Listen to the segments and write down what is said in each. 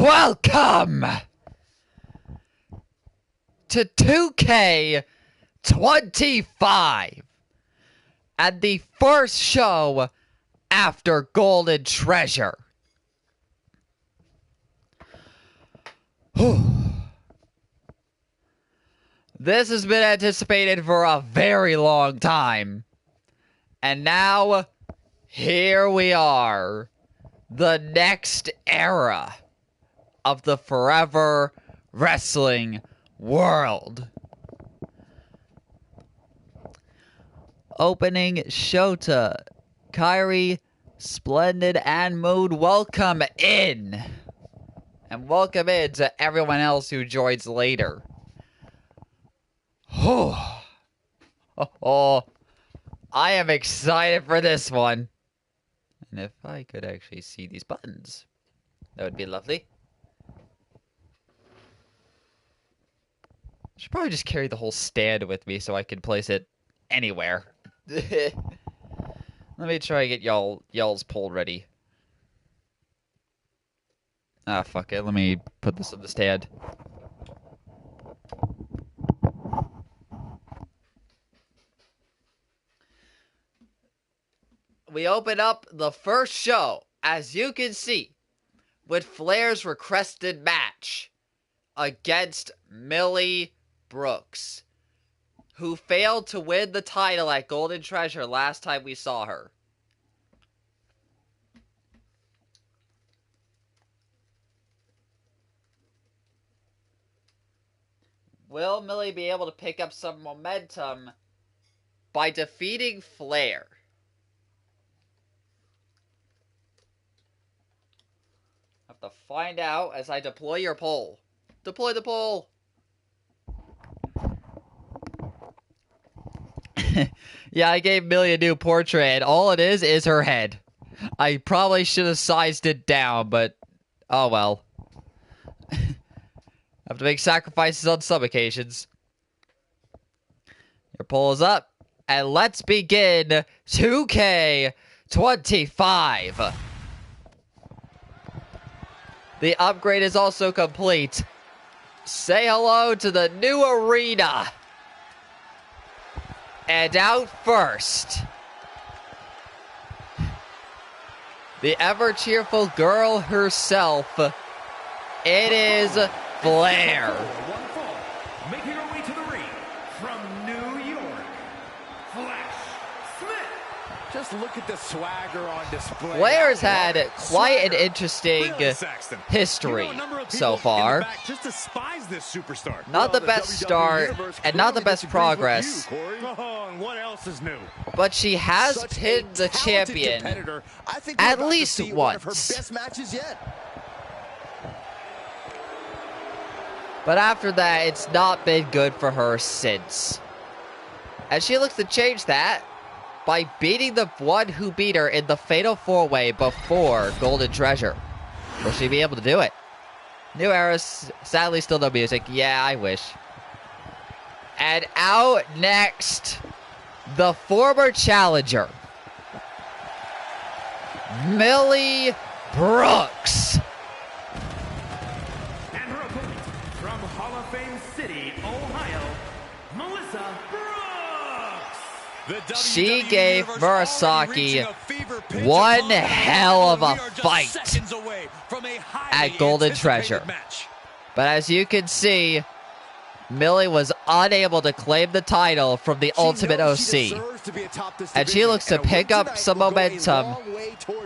Welcome to 2K25 and the first show after Golden Treasure. This has been anticipated for a very long time. And now, here we are. The next era of the forever wrestling world. Opening Shota, Kairi, Splendid, and Mood. Welcome in. And welcome in to everyone else who joins later. Oh, I am excited for this one. And if I could actually see these buttons, that would be lovely. Should probably just carry the whole stand with me so I can place it anywhere. Let me try and get y'all's poll ready. Ah, fuck it. Let me put this on the stand. We open up the first show, as you can see, with Flair's requested match against Millie Brooks, who failed to win the title at Golden Treasure last time we saw her. Will Millie be able to pick up some momentum by defeating Flair? Have to find out as I deploy your poll. Deploy the poll! Yeah, I gave Millie a new portrait, and all it is her head. I probably should have sized it down, but oh well. Have to make sacrifices on some occasions. Your poll is up, and let's begin 2K25. The upgrade is also complete. Say hello to the new arena. And out first, the ever-cheerful girl herself. It is Flair. One fall, making her way to the ring from New York, Flash Smith. Just look at the swagger on display. Flair's had quite an interesting history so far. Just despise this superstar. Not the best start and not the best progress. What else is new? But she has pinned the champion at least once. Best matches yet. But after that, it's not been good for her since. And she looks to change that by beating the one who beat her in the Fatal 4-Way before Golden Treasure. Will she be able to do it? New era, sadly still no music. Yeah, I wish. And out next, the former challenger, Millie Brooks. She gave Murasaki one hell of a fight at Golden Treasure. But as you can see, Millie was unable to claim the title from the Ultimate OC. And she looks to pick up some momentum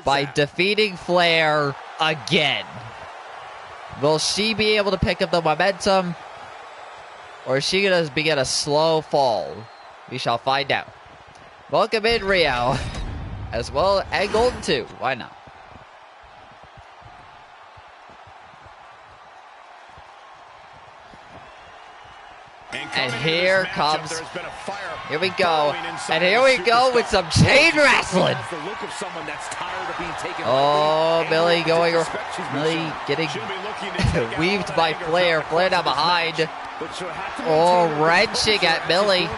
by defeating Flair again. Will she be able to pick up the momentum? Or is she going to begin a slow fall? We shall find out. Welcome in, Rio, as well, and Golden too. Why not? And here comes, here we go, and here we go with some chain wrestling. Oh, Millie going, Millie getting weaved by Flair. Flair down behind. Oh, wrenching at Millie.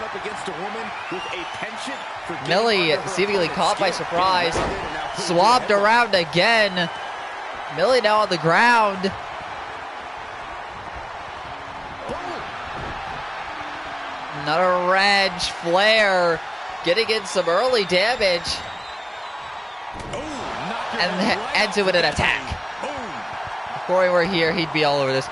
Millie seemingly caught by surprise. Swapped around again. Millie now on the ground. Another wrench. Flair getting in some early damage. And ends it with an attack. If Corey were here, he'd be all over this.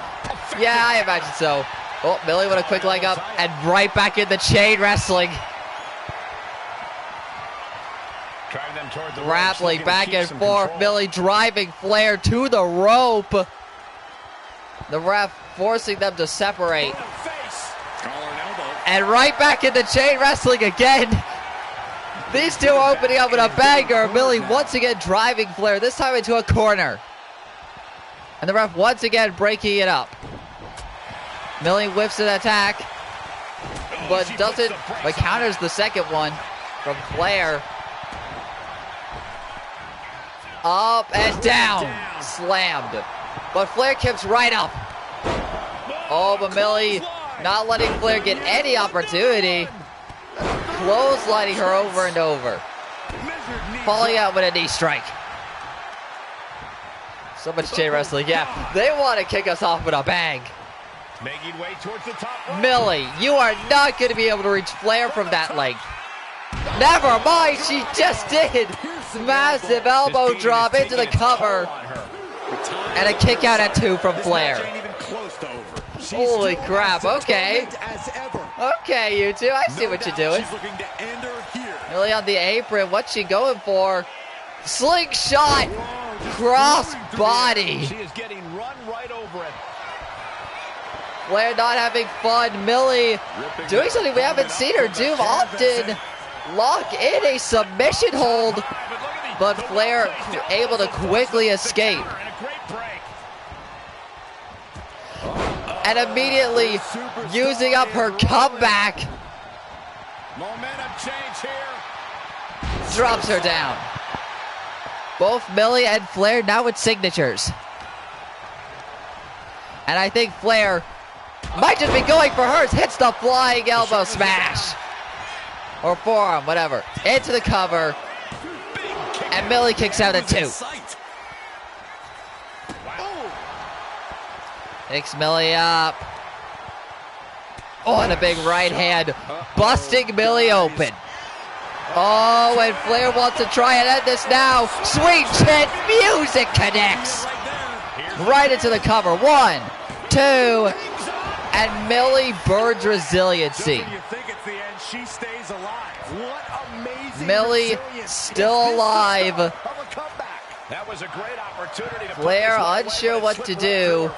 Yeah, I imagine so. Oh, Millie with a quick leg up and right back in the chain wrestling. Grappling back and forth. Millie driving Flair to the rope. The ref forcing them to separate. And right back in the chain wrestling again. These two are opening up with a banger. Millie once again driving Flair, this time into a corner. And the ref once again breaking it up. Millie whiffs an attack, but counters the second one from Flair. Up and down. Slammed. But Flair keeps right up. Oh, but Millie not letting Flair get any opportunity. Clotheslining her over and over. Falling out with a knee strike. So much chain wrestling. Yeah, they want to kick us off with a bang. Millie, you are not going to be able to reach Flair from that length. Never mind, she just did. Massive elbow drop into the cover. And a kick out at 2 from Flair. Holy crap, okay. Okay, you two, I see what you're doing. Millie on the apron, what's she going for? Slingshot! Cross body! She is getting run right over it. Flair not having fun. Millie doing something we haven't seen her do often. Lock in a submission hold. But Flair able to quickly escape. And immediately using up her comeback. Momentum change here. Drops her down. Both Millie and Flair now with signatures. And I think Flair might just be going for hers. Hits the flying elbow smash. Or forearm, whatever. Into the cover. And Millie kicks out at 2. Picks Millie up. Oh, and a big right hand. Busting Millie open. Oh, and Flair wants to try and end this now. Sweet chin music connects. Right into the cover. 1, 2, and Millie burns resiliency. Millie still alive. That was a great opportunity to Flair unsure what to do.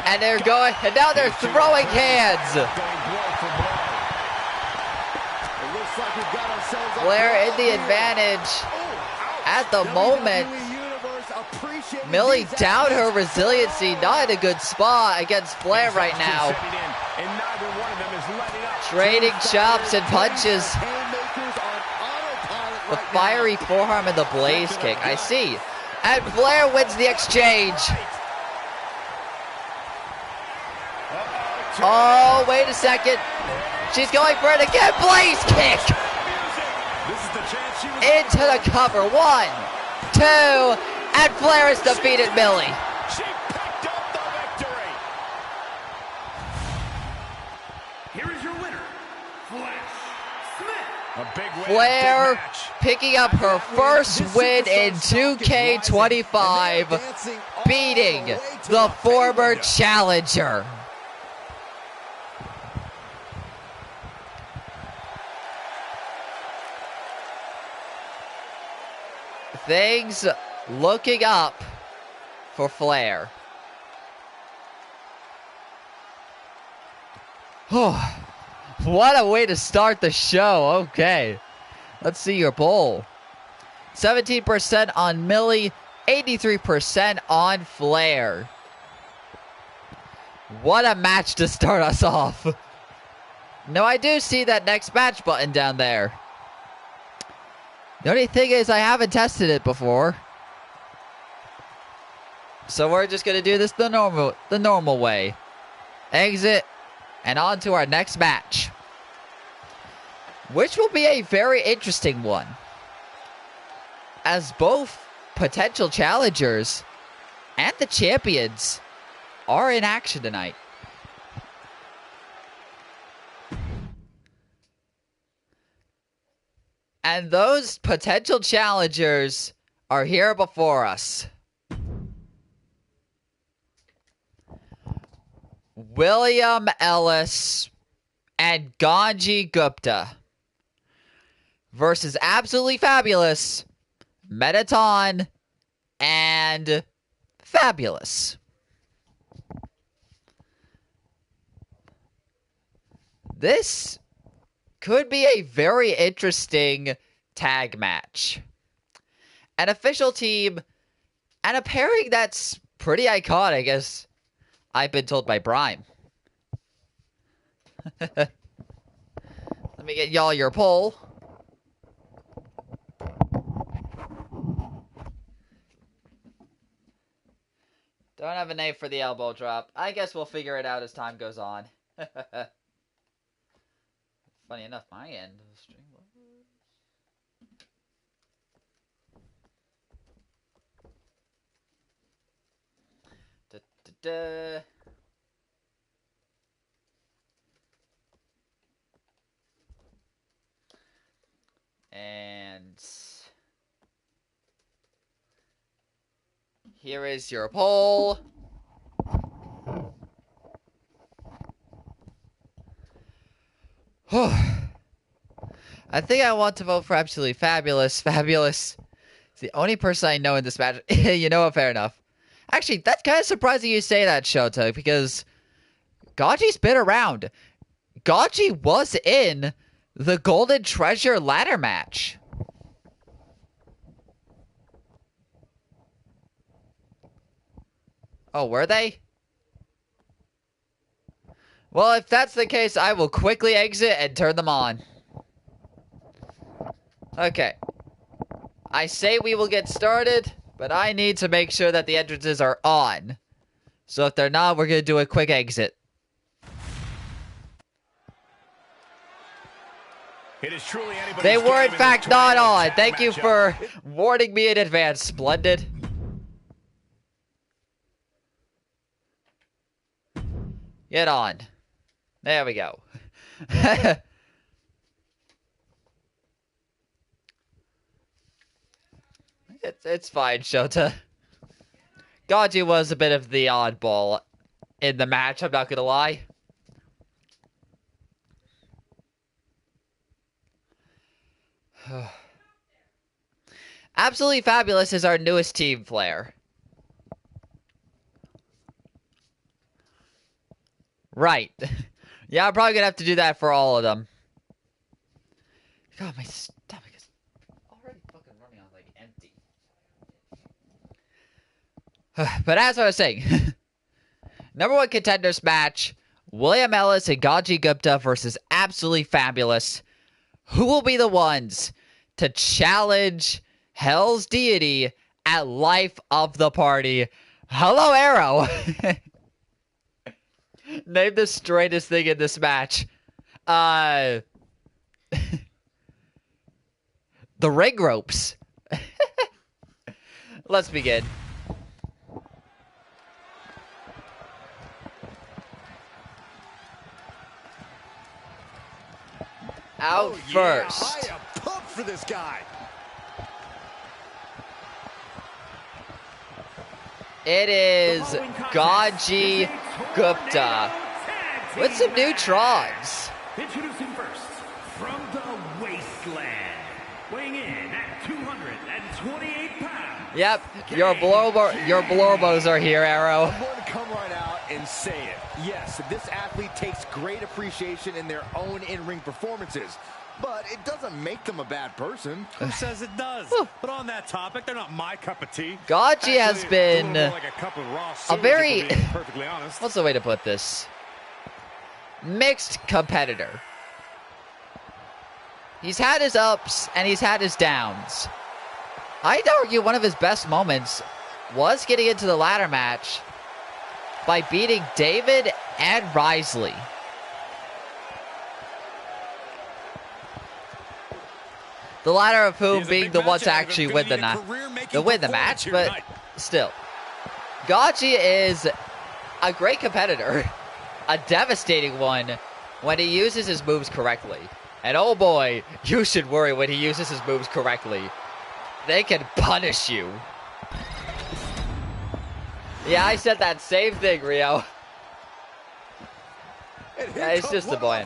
And they're going, and now they're throwing hands. Flair in the advantage at the moment. Millie down her resiliency, not in a good spot against Flair right now. Trading chops and punches. The fiery forearm and the blaze kick, I see. And Flair wins the exchange. Oh, wait a second. She's going for it again. Blaze kick. Into the cover. 1, 2, and Flair has defeated Millie. She picked up the victory. Here is your winner, A big win. Flair picking up her first win in 2K25, beating the former challenger. Things looking up for Flair. Oh, what a way to start the show. Okay, let's see your poll. 17% on Millie, 83% on Flair. What a match to start us off. Now, I do see that next match button down there. The only thing is I haven't tested it before. So we're just going to do this the normal way. Exit and on to our next match. Which will be a very interesting one. As both potential challengers and the champions are in action tonight. And those potential challengers are here before us. William Ellis and Ganji Gupta versus Absolutely Fabulous, Metaton, and Fabulous. This could be a very interesting tag match. An official team and a pairing that's pretty iconic, as I've been told by Brime. Let me get y'all your poll. Don't have a name for the elbow drop. I guess we'll figure it out as time goes on. Funny enough, my end of the stream. And here is your poll. I think I want to vote for Absolutely Fabulous. Fabulous is the only person I know in this match. You know what? Fair enough. Actually, that's kind of surprising you say that, Shota, because Ganji's been around. Ganji was in the Golden Treasure ladder match. Oh, were they? Well, if that's the case, I will quickly exit and turn them on. Okay. I say we will get started, but I need to make sure that the entrances are on. So if they're not, we're going to do a quick exit. They were, in fact, not on. Thank you for warning me in advance. Splendid. Get on. There we go. It's fine, Shota. Ganji was a bit of the oddball in the match, I'm not gonna lie. Absolutely Fabulous is our newest team player. Right. Yeah, I'm probably gonna have to do that for all of them. God, my stomach is already fucking running on, like, empty. But as I was saying, number 1 contenders match, William Ellis and Ganji Gupta versus Absolutely Fabulous. Who will be the ones to challenge Hell's Deity at Life of the Party? Hello, Arrow! Name the straightest thing in this match. The ring ropes. Let's begin. Out first. I am pumped for this guy. It is Ganji Gupta with some neutrons. Introducing first, from the wasteland, weighing in at 228 pounds. Yep, your blorbos are here, Arrow. I'm going to come right out and say it. Yes, this athlete takes great appreciation in their own in-ring performances, but it doesn't make them a bad person. Who says it does? But on that topic, they're not my cup of tea. Ganji has been like a cup of raw a very, perfectly honest. what's the way to put this? Mixed competitor. He's had his ups and he's had his downs. I'd argue one of his best moments was getting into the ladder match by beating David and Risley. The latter of whom being the one to actually win the match, but still. Ganji is a great competitor, a devastating one when he uses his moves correctly. And oh boy, you should worry when he uses his moves correctly. They can punish you. Yeah, I said that same thing, Rio. Yeah, it's just a boy.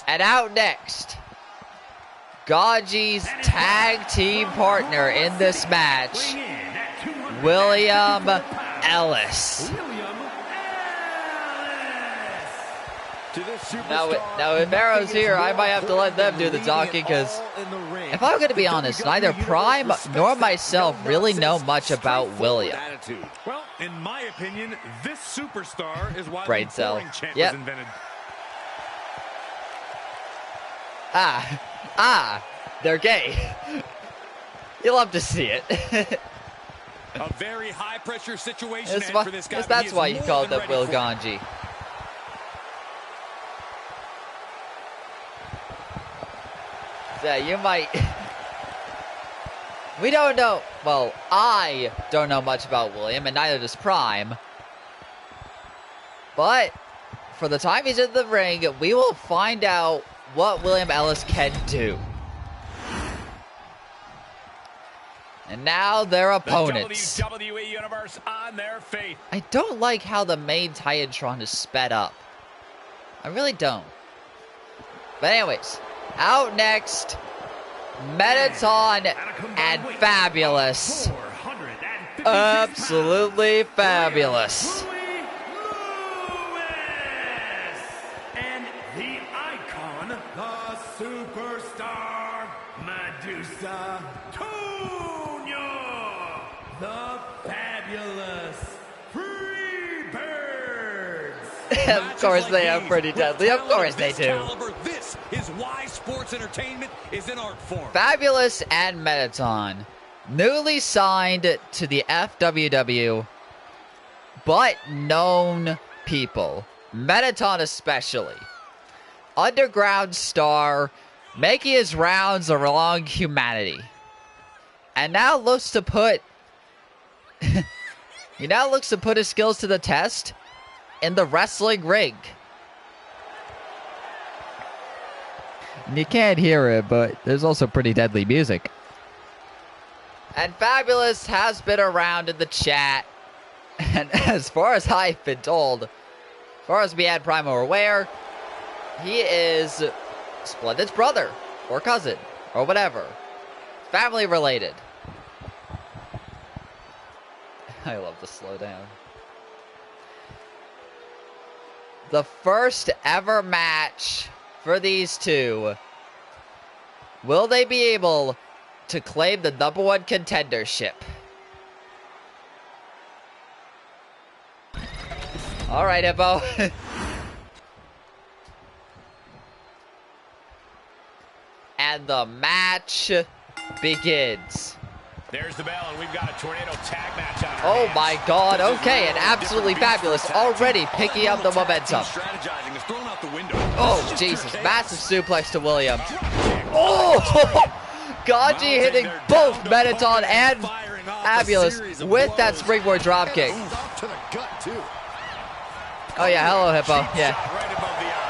And out next, Ganji's tag team partner in this match, William Ellis. Now if Arrow's here, I might have to let them do the talking, because if I'm going to be honest, neither Prime nor myself really know much about William. Well, in my opinion, this superstar is why Brain the cell. boring chant Yep. was invented. They're gay. You'll love to see it. A very high-pressure situation for this guy. That's why you called up Will Ganji. Yeah, you might... We don't know... Well, I don't know much about William, and neither does Prime. But, for the time he's in the ring, we will find out what William Ellis can do. And now their opponents. The WWE Universe on their feet. I don't like how the main Titantron is sped up. I really don't. But anyways, out next, Mettaton and Fabulous. Absolutely fabulous. And the icon, the superstar, Medusa, the fabulous Freebirds. Of course they have pretty deadly. Of course they do. This is why sports entertainment is an art form. Fabulous and Mettaton, newly signed to the FWW, but known people. Mettaton especially. Underground star, making his rounds along humanity. And now looks to put... he now looks to put his skills to the test in the wrestling ring. You can't hear it, but there's also pretty deadly music. And Fabulous has been around in the chat. And as far as I've been told, as far as me and Prime are aware, he is Splendid's brother, or cousin, or whatever. Family related. I love the slow down. The first ever match for these two. Will they be able to claim the #1 contendership? Alright, Hippo. And the match begins. There's the bell, and we've got a tornado tag match on our Oh hands. my god, okay, and absolutely fabulous. Already picking up the momentum. Strategizing is thrown out the window. Oh, Jesus. Massive suplex to William. Oh! Ganji hitting both Mettaton and Fabulous with that springboard dropkick. Oh, yeah. Hello, Hippo. Yeah. Right above the eye.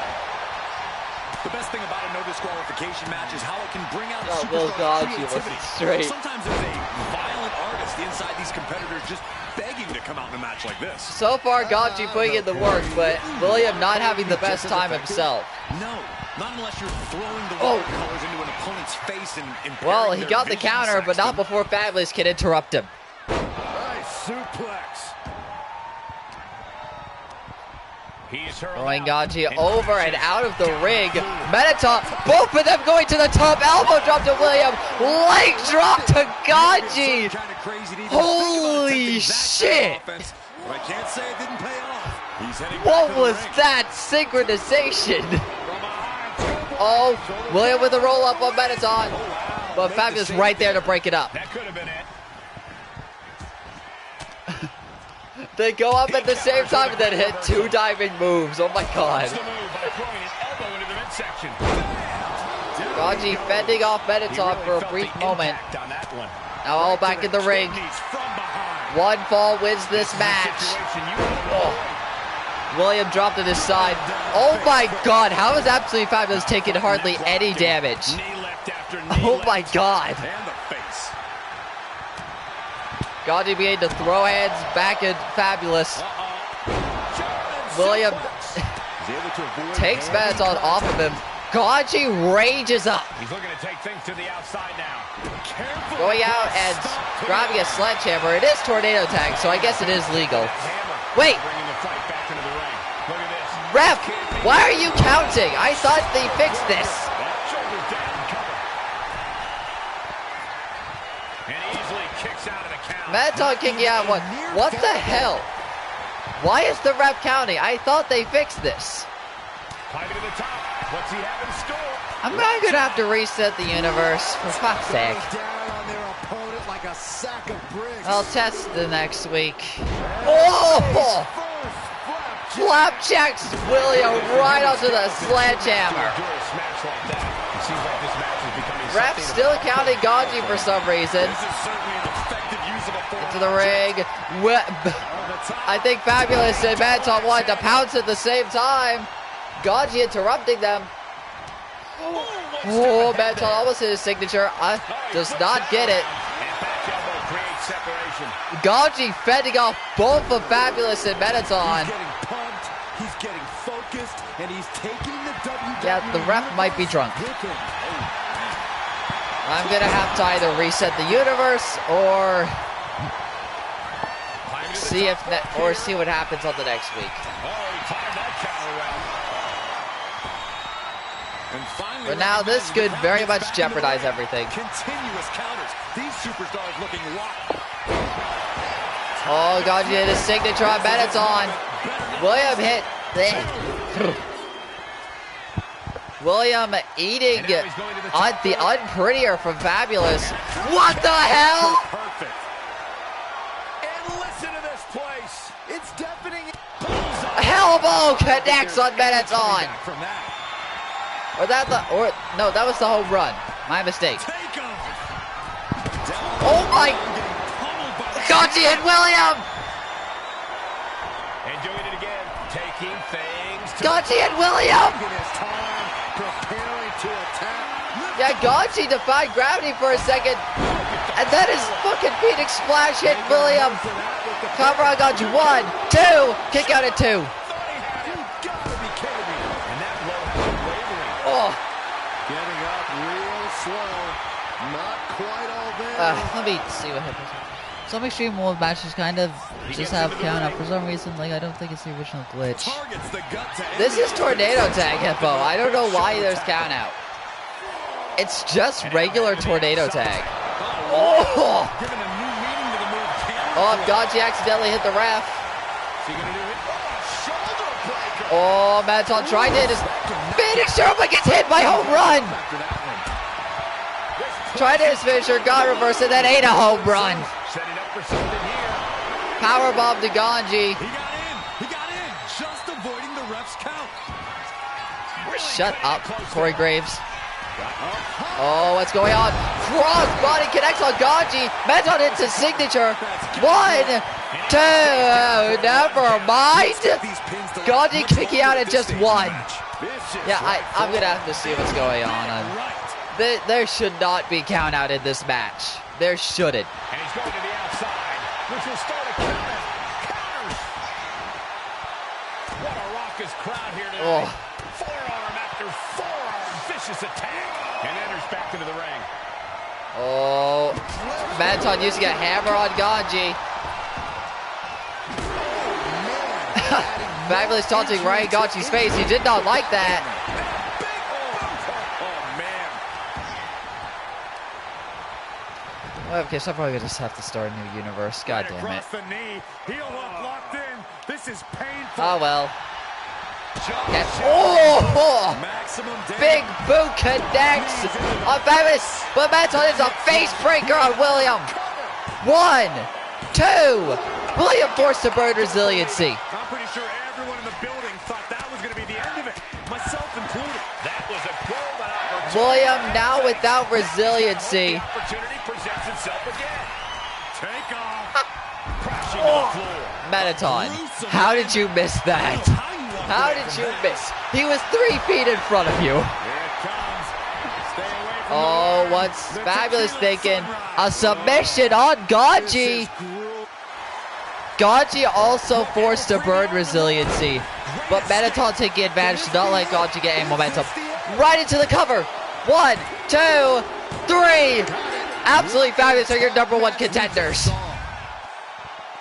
The best thing about a no disqualification match is how it can bring out a Will superstar's Ganji creativity. wasn't straight. Sometimes there's a violent artist inside these competitors just begging to come out in a match like this. So far, Ganji putting in the work, but William not having the best time himself. No, not unless you're throwing the Oh. watercolors into an opponent's face and impairing Well, he their got the vision, counter, but not Saxton. before Fabulous can interrupt him. Nice suplex. He's Throwing Ganji over and out of the ring. Mettaton, both of them going to the top. Elbow drop to William. Leg drop to Ganji. Holy shit. I can't say it didn't pay off. He's heading What back to the was ring. that synchronization? From behind. Oh, William with a roll up on Mettaton. But Fabulous right there to break it up. That could have been it. They go up at the same time and then hit two diving moves. Oh my god. That's the move by throwing his elbow into the midsection. Ganji fending off Mettaton for a brief moment. On that one. Now all back in the ring. Kidneys from behind. One fall wins this match. Situation you Oh. William dropped to his side. Oh my god, how is Absolutely Fabulous taking hardly any damage? Oh my god. Ganji beginning to throw hands back at Fabulous. William takes Abaddon off of him. Ganji rages up. He's looking to take things to the outside now. Going out and grabbing a sledgehammer. It is tornado tag, so I guess it is legal. Wait. Ref, why are you counting? I thought they fixed this. And easily kicks out of the count. Abaddon kicking out one. What the hell? Why is the ref counting? I thought they fixed this. Climbing to the top. What's he have in store? I'm not gonna have to reset the universe, for fuck's sake. I'll test the next week. Oh! Flapjacks William right onto the sledgehammer. Ref still counting Ganji for some reason. Into the ring. I think Fabulous and Abaddon wanted to pounce at the same time. Ganji interrupting them. Oh, Abaddon almost hit his signature. Does not get it. Ganji fending off both of Fabulous and Abaddon. He's getting focused, and he's taking the WWE. Yeah, the ref might be drunk. I'm gonna have to either reset the universe or see what happens on the next week. But now this could very much jeopardize everything. Continuous counters. These superstars looking locked. Oh, Ganji hit his signature on Abaddon. William hit. William eating the unprettier from Fabulous. What the hell? Perfect. And listen to this place. It's deafening. Elbow connects on Abaddon. No, that was the home run. My mistake. Oh my! Ganji hit William. And doing it again, taking things. Ganji and William! Yeah, Ganji defied gravity for a second. And then his fucking Phoenix Splash hit William. Cover on Ganji. 1, 2, kick out at 2. Oh. Getting up real slow. Not quite all there. Let me see what happens. Some Extreme World matches kind of just have count out for some reason. Like, I don't think it's the original glitch. This is Tornado Tag, Hippo. I don't know why there's count out. It's just regular Tornado Tag. Oh! Oh, Ganji accidentally hit the ref. Oh, Abaddon tried to hit his finisher, but gets hit by home run. Tried to hit his finisher, got reversed, and then ate a home run. Powerbomb to Ganji. He got in, just avoiding the ref's count. Shut up, Corey Graves. Oh, what's going on? Cross body connects on Ganji. Abaddon hits his signature. 1, 2, never mind. Ganji kicking out at just 1. Yeah, I'm gonna have to see what's going on. There should not be count out in this match. There shouldn't. And he's going to the outside, which will start a counter. Counters. What a raucous crowd here tonight. Oh. Forearm after forearm, vicious attack, and enters back into the ring. Oh, Abaddon using a hammer on Ganji. Fabulous taunting right in Ganji's face. He did not like that. Well, okay, so I'm probably gonna just have to start a new universe. God damn it. Oh well. Oh! Big boot connects on Fabulous, but Abaddon is a face breaker on William. 1, 2. William forced to burn resiliency. I'm pretty sure everyone in the building thought that was going to be the end of it, myself included. That was a golden opportunity. William now without resiliency. The opportunity presents itself again. Take off. Crashing to the floor. Abaddon, how did you miss that? How did you miss? He was 3 feet in front of you. Here it comes. Stay away from Oh, what's Fabulous thinking? A submission on Ganji. Ganji also forced a burn resiliency, but Mettaton taking advantage to not let Ganji get any momentum. Right into the cover. 1, 2, 3. Absolutely fabulous are your #1 contenders.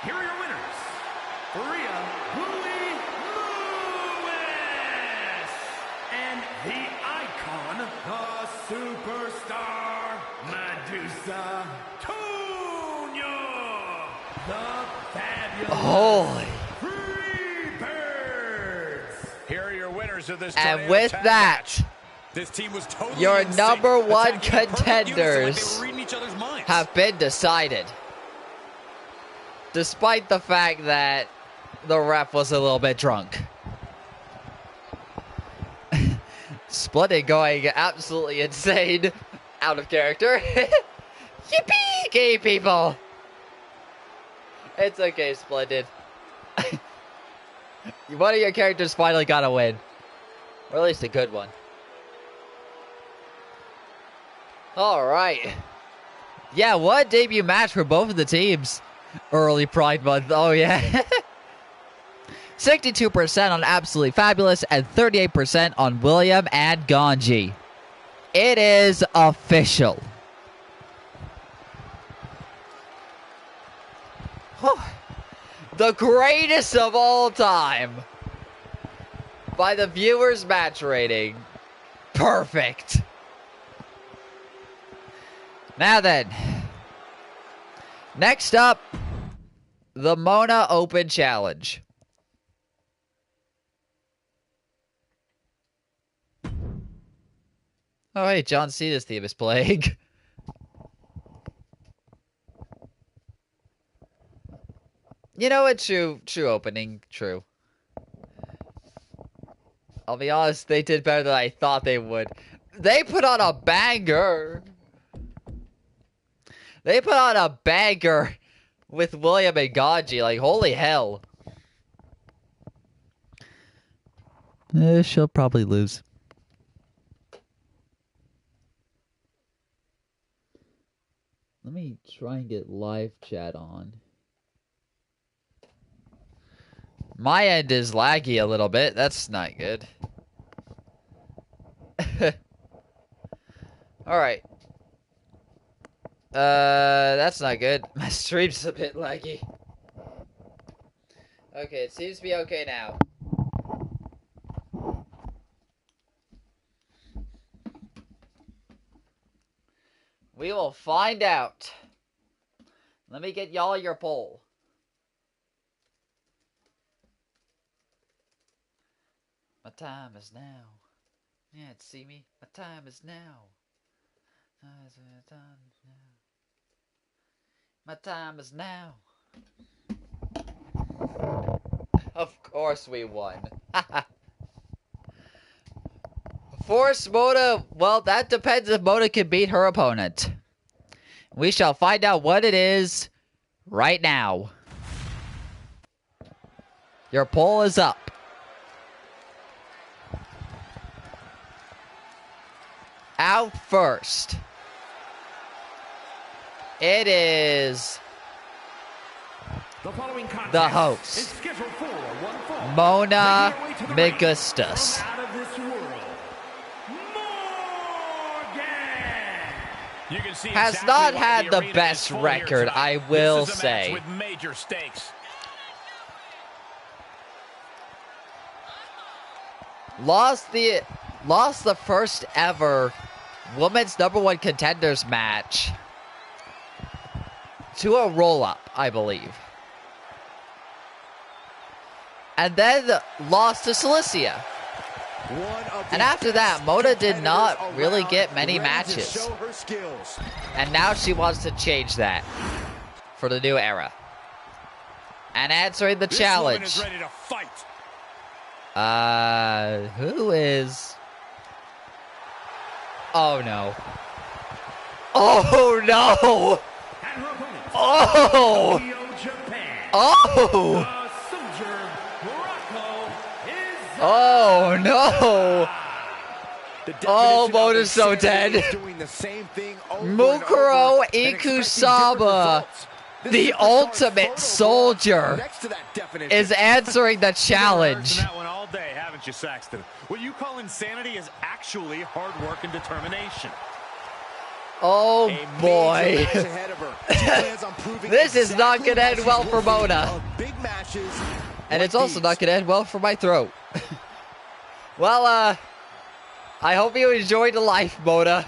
Here are your winners. Maria Louis Lewis and the icon, the superstar, Medusa Tonya, the fabulous Holy. Freebirds. Here are your winners of this And tornado with tag that, match. This team was totally your in sync, #1 attacking in perfect contenders unison like they were reading each other's minds. have been decided. Despite the fact that the ref was a little bit drunk. Splendid going absolutely insane. Out of character. Yippee! Gay people! It's okay, Splendid. One of your characters finally got a win. Or at least a good one. Alright. Yeah, what a debut match for both of the teams. Early Pride Month, oh yeah. 62% on Absolutely Fabulous and 38% on William and Ganji. It is official. The greatest of all time. By the viewers' match rating. Perfect. Now then. Next up, the Mona Open Challenge. Oh, hey, John Cena's theme is playing. You know what? True opening. True. I'll be honest, they did better than I thought they would. They put on a banger. They put on a banger with William and Ganji. Like, holy hell. She'll probably lose. Let me try and get live chat on. My end is laggy a little bit. That's not good. Alright. That's not good. My stream's a bit laggy. Okay, it seems to be okay now. We will find out. Let me get y'all your poll. My time is now. Yeah, see me? My time is now. My time is now. Of course we won. Force Mona, well, that depends if Mona can beat her opponent. We shall find out what it is right now. Your poll is up. Out first. It is the host, Mona Megistus. Has not had the best record, I will say. With major stakes. Lost the first ever women's #1 contenders match to a roll-up, I believe. And then lost to Cilicia. And after that, Mona did not really get many matches. And now she wants to change that for the new era. And answering the challenge. This woman is ready to fight. Who is... Oh, no. Oh, no! Oh! Oh! Oh, no. Oh, Mona's so dead. Mukuro Ikusaba, the ultimate soldier, is answering the challenge. That one all day, haven't you, Saxton? What you call insanity is actually hard work and determination. Oh boy. This is not going to end well for Mona. And it's also not going to end well for my throat. Well, I hope you enjoyed the life, Mona.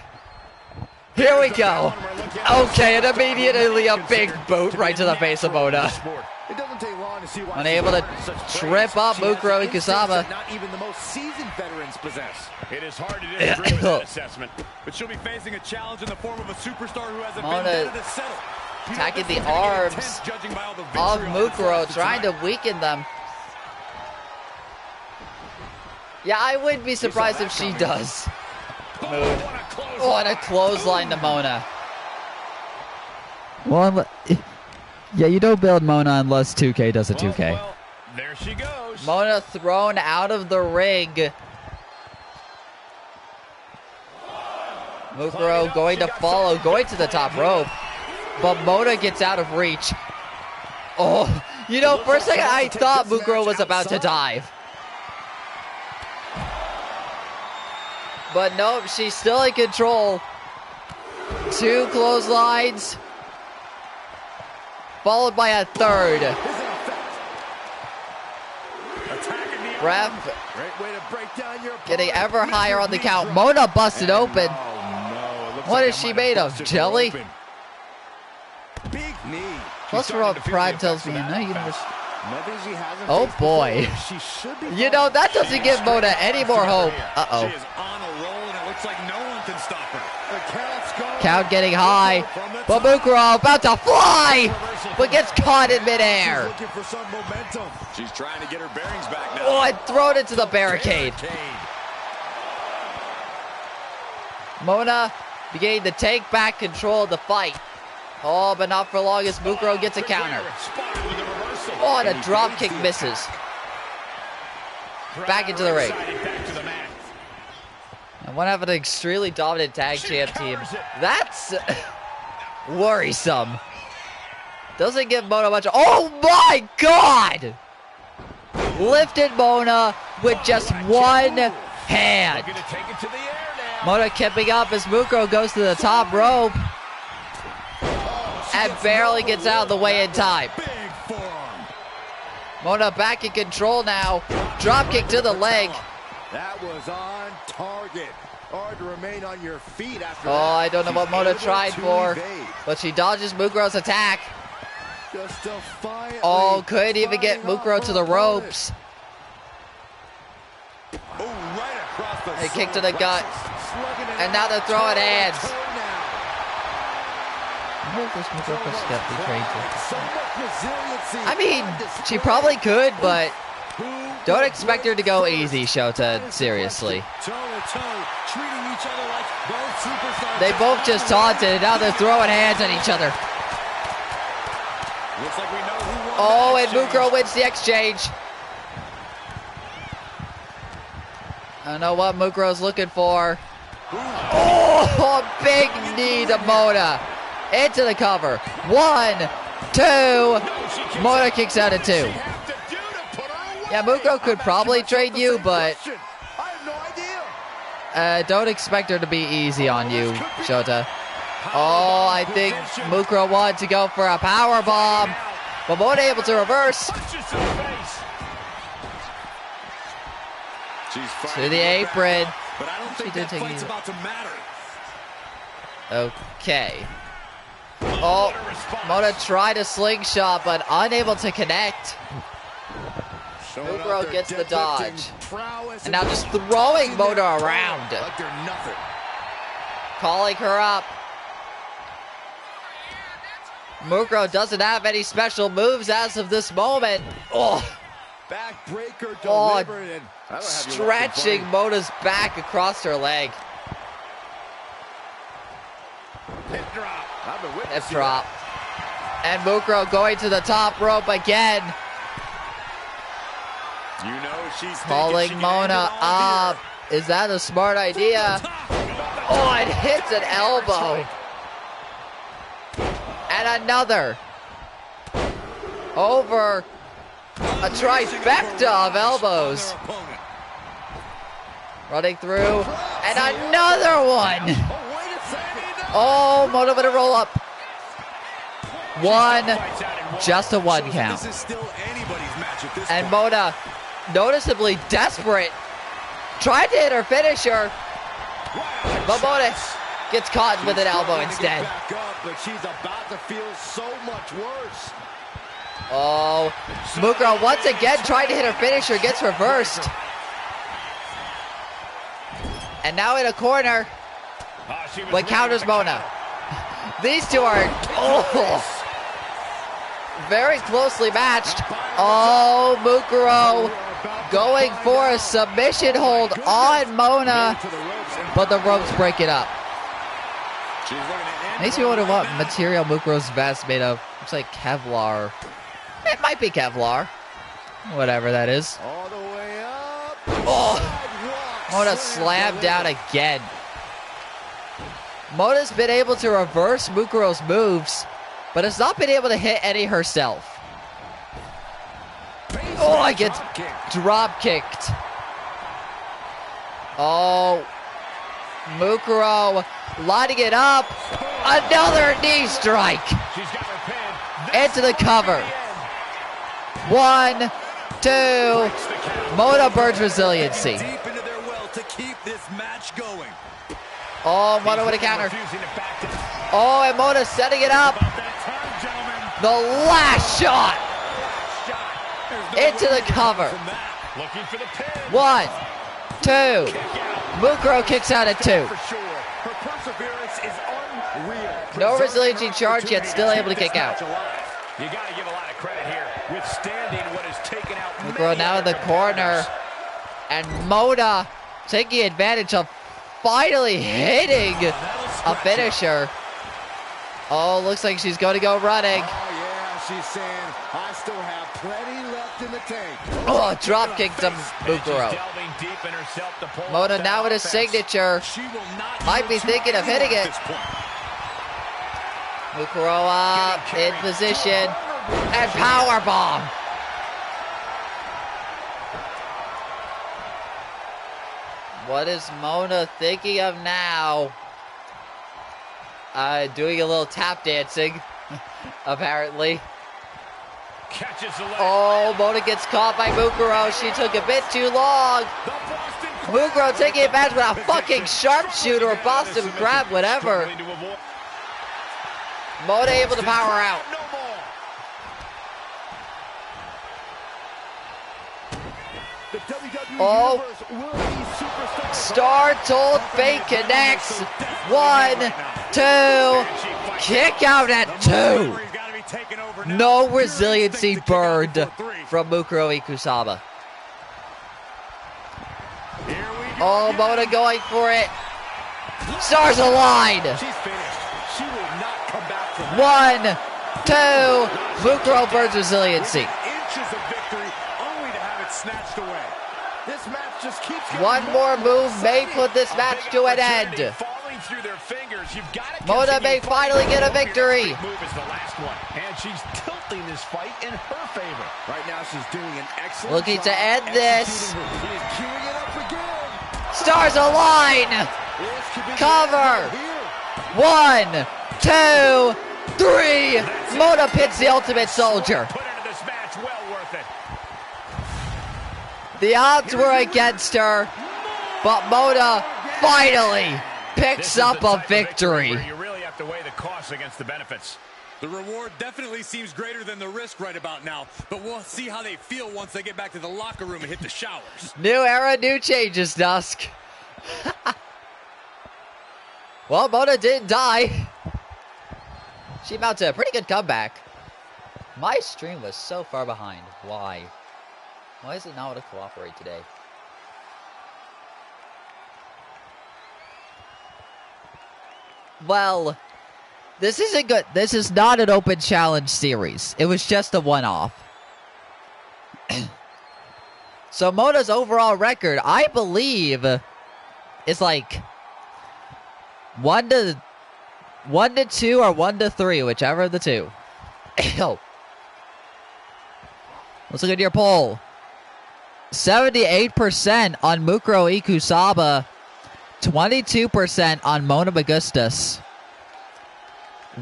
Here we go. Okay, and immediately a big boot right to the face of Mona. Unable to trip up Mukuro Ikusaba. Not even the most seasoned veterans possess. It is hard to disagree with that assessment, but she'll be facing a challenge in the form of a superstar who hasn't been dead to settle. Attacking the arms of Mukuro, trying to weaken them. Yeah, I wouldn't be surprised if she does. Mood. Oh, and a clothesline to Mona. Well, yeah, you don't build Mona unless 2K does a 2K. Well, there she goes. Mona thrown out of the ring. Mukuro going to follow, going to the top rope. But Mona gets out of reach. Oh, you know, for a second I thought Mukuro was about to dive. But nope, she's still in control. 2 clotheslines. Followed by a third. Ref getting ever higher on the count. Mona busted open. What is she made of? Jelly? Plus World Prime tells me in the universe. Oh boy. You know, that doesn't give Mona any more hope. Uh-oh. Count getting high. But Mukuro about to fly, but gets caught in midair. She's trying to get her bearings back now. Oh, and thrown into the barricade. Mona beginning to take back control of the fight. Oh, but not for long as Mukuro gets a counter. Oh, and a drop kick misses. Back into the ring. And one have an extremely dominant tag champ team. That's worrisome. Doesn't give Mona much. Oh my God! Lifted Mona with just one hand. Mona keeping up as Mukuro goes to the top rope. And barely gets out of the way in time. Mona back in control now. Drop kick to the leg. That was on target. Hard to remain on your feet after I don't know what Mona tried for, but she dodges Mukuro's attack. Oh, couldn't even get Mukuro to the ropes. A kick to the gut. And now they're throwing hands. I mean, she probably could, but don't expect her to go easy, Shota. Seriously. They both just taunted, and now they're throwing hands at each other. Oh, and Mukuro wins the exchange. I don't know what Mukuro's looking for. Oh, a big knee to Mona. Into the cover. 1, 2. Mona kicks out at 2. Yeah, Mukuro could probably trade you, but don't expect her to be easy on you, Shota. Oh, I think Mukuro wanted to go for a power bomb, but Mona able to reverse. To the apron. But I don't think that fight's about to matter. Okay. Oh, Mona tried a slingshot, but unable to connect. Mukuro gets the dodge. And now just throwing Mona around. Calling her up. Mukuro doesn't have any special moves as of this moment. Oh. Backbreaker delivered. Stretching Mona's back across her leg. Hip drop. Hip drop. And Mukuro going to the top rope again. You know she's calling Mona up. Is that a smart idea? Oh, it hits an elbow. And another. Over a trifecta of elbows. Running through. And another one. Oh, Mona with a roll up. One. Just a 1 count. And Mona, noticeably desperate, tried to hit her finisher, but Mona gets caught with an elbow instead. But she's about to feel so much worse. Oh, Mukuro once again tried to hit her finisher, gets reversed. And now in a corner, but counters Mona. These two are very closely matched. Oh, Mukuro going for a submission hold on Mona, but the ropes break it up. Makes me wonder what material Mukuro's vest made of. Looks like Kevlar. It might be Kevlar. Whatever that is. All the way up. Oh, Mona slammed down again. Mona's been able to reverse Mukuro's moves, but has not been able to hit any herself. Oh, I get drop kicked. Oh, Mukuro lining it up. Another knee strike. Into the cover. 1, 2. Mona burns resiliency. Deep into their well to keep this match going. Oh, Mona with a counter. Oh, and Mona setting it up. The last shot. Into the cover. 1, 2. Mukuro kicks out at 2. No resiliency charge yet, still able to kick out. You got to give a lot of credit here, withstanding what is taken out. Mukuro now in the corner, and Mona taking advantage of finally hitting a finisher. Oh, looks like she's going to go running. Oh, yeah, she's saying, I still have plenty left in the tank. Oh, drop kick to Mukuro. Mona now with a signature. Might be thinking of hitting it. Mukuro up in position. And powerbomb. What is Mona thinking of now? Doing a little tap dancing, apparently. Oh, Mona gets caught by Mukuro. She took a bit too long. Mukuro taking advantage with a fucking sharpshooter or Boston grab, whatever. Mona able to power out. Oh, Star Told Fate connects. 1, 2, kick out at 2. No resiliency burned from Mukuro Ikusaba. Oh, Mona going for it. Stars align. 1, 2. Mukuro burns resiliency. One more move may put this match to an end. Mona may finally get a victory. And she's tilting this fight in her favor. Right now she's doing an excellent Looking job to end this. queuing it up again. Stars align. Cover. 1, 2, 3. Mona pits the Ultimate Soldier. The odds were against her, but Mona finally picks up a victory. You really have to weigh the costs against the benefits. The reward definitely seems greater than the risk right about now, but we'll see how they feel once they get back to the locker room and hit the showers. New era, new changes, Dusk. Well, Mona didn't die. She mounted a pretty good comeback. My stream was so far behind. Why? Why is it not able to cooperate today? Well, this isn't good. This is not an open challenge series. It was just a one-off. So Mona's overall record, I believe, is like 1-2 or 1-3, whichever of the two. Let's look at your poll. 78% on Mukuro Ikusaba, 22% on Mona Megistus.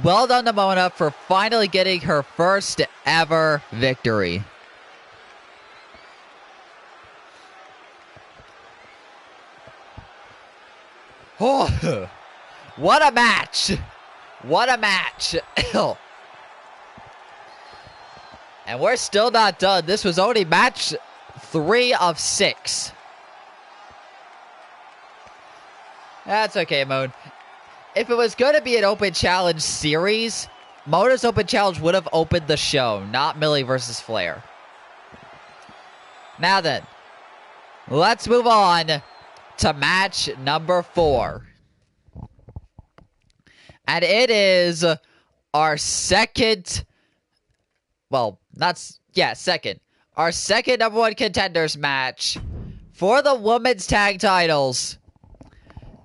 Well done to Mona for finally getting her first ever victory. Oh, what a match! What a match! And we're still not done. This was only match 3 of 6. That's okay, Moon. If it was going to be an open challenge series, Mona's open challenge would have opened the show, not Millie versus Flair. Now then, let's move on to match number 4. And it is our second, second. Our second number 1 contenders match for the women's tag titles.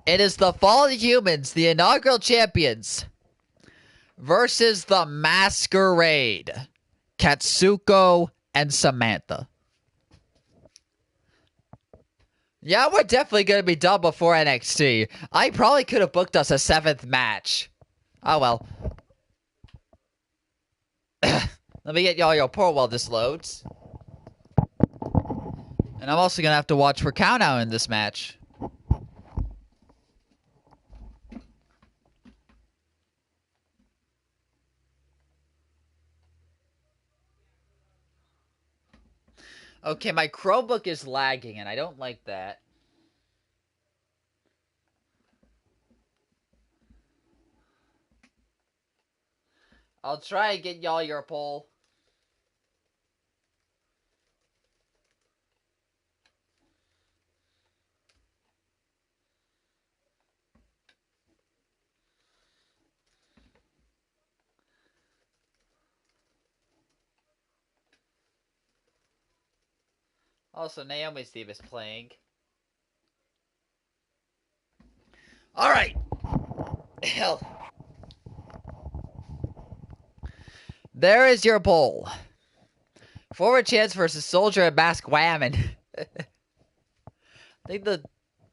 It is the Fallen Humans, the inaugural champions, versus the Masquerade, Katsuko and Samantha. Yeah, we're definitely going to be done before NXT. I probably could have booked us a 7th match. Oh well. Let me get y'all your poll while this loads. And I'm also going to have to watch for countdown in this match. Okay, my Chromebook is lagging, and I don't like that. I'll try and get y'all your poll. Also, Naomi's theme is playing. Alright! Hell. There is your poll. Forward Chance versus Soldier and Mask Whammon. I think the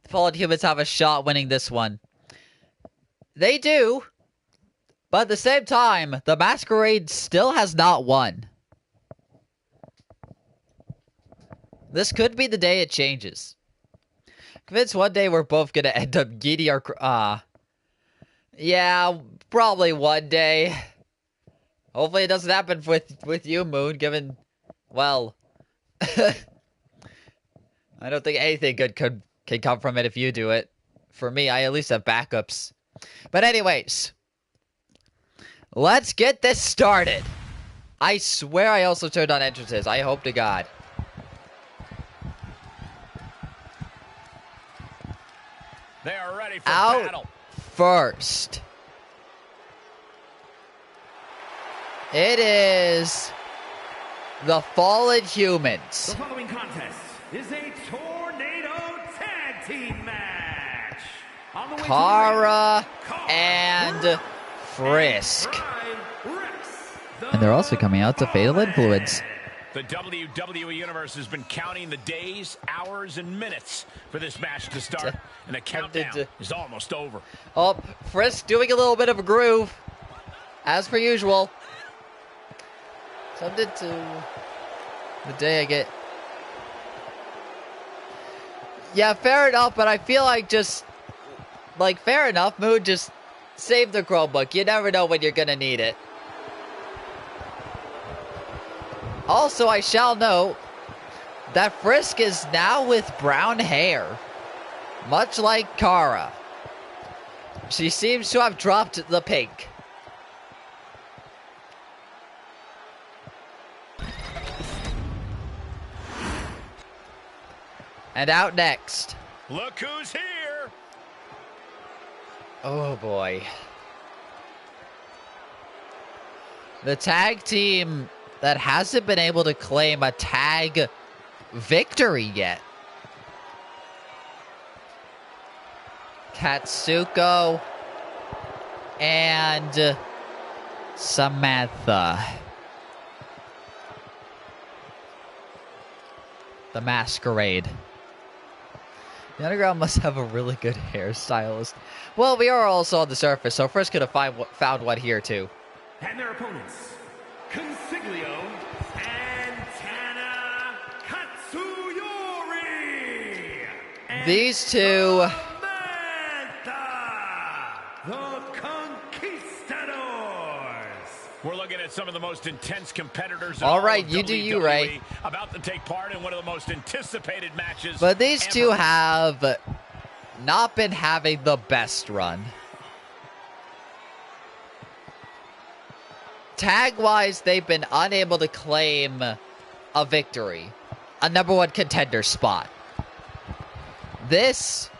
Fallen Humans have a shot winning this one. They do. But at the same time, the Masquerade still has not won. This could be the day it changes. Convinced one day we're both gonna end up giddy or yeah, probably one day. Hopefully it doesn't happen with you, Moon, given, well, I don't think anything good can come from it if you do it. For me, I at least have backups. But anyways, let's get this started. I swear I also turned on entrances. I hope to God. They are ready for Out battle. First, it is the Fallen Humans. The following contest is a tornado tag team match. On the way Kara to the ring, and Frisk. Rex, And they're also coming out to Fatal Influence. The WWE Universe has been counting the days, hours, and minutes for this match to start, and the countdown is almost over. Oh, Frisk doing a little bit of a groove, as per usual. Something to the day I get. Yeah, fair enough, but I feel like fair enough, Moon, just save the Chromebook. You never know when you're gonna need it. Also, I shall note that Frisk is now with brown hair, much like Kara. She seems to have dropped the pink. And out next. Look who's here! Oh boy. The tag team that hasn't been able to claim a tag victory yet. Katsuko and Samantha. The Masquerade. The Underground must have a really good hairstylist. Well, we are also on the surface, so first could have found one here too. And their opponents, Consiglio and Tana Katsuyori. These two. The Conquistadors. We're looking at some of the most intense competitors. All right, you do you, Ray. About to take part in one of the most anticipated matches. But these two have not been having the best run. Tag-wise, they've been unable to claim a victory, a #1 contender spot. This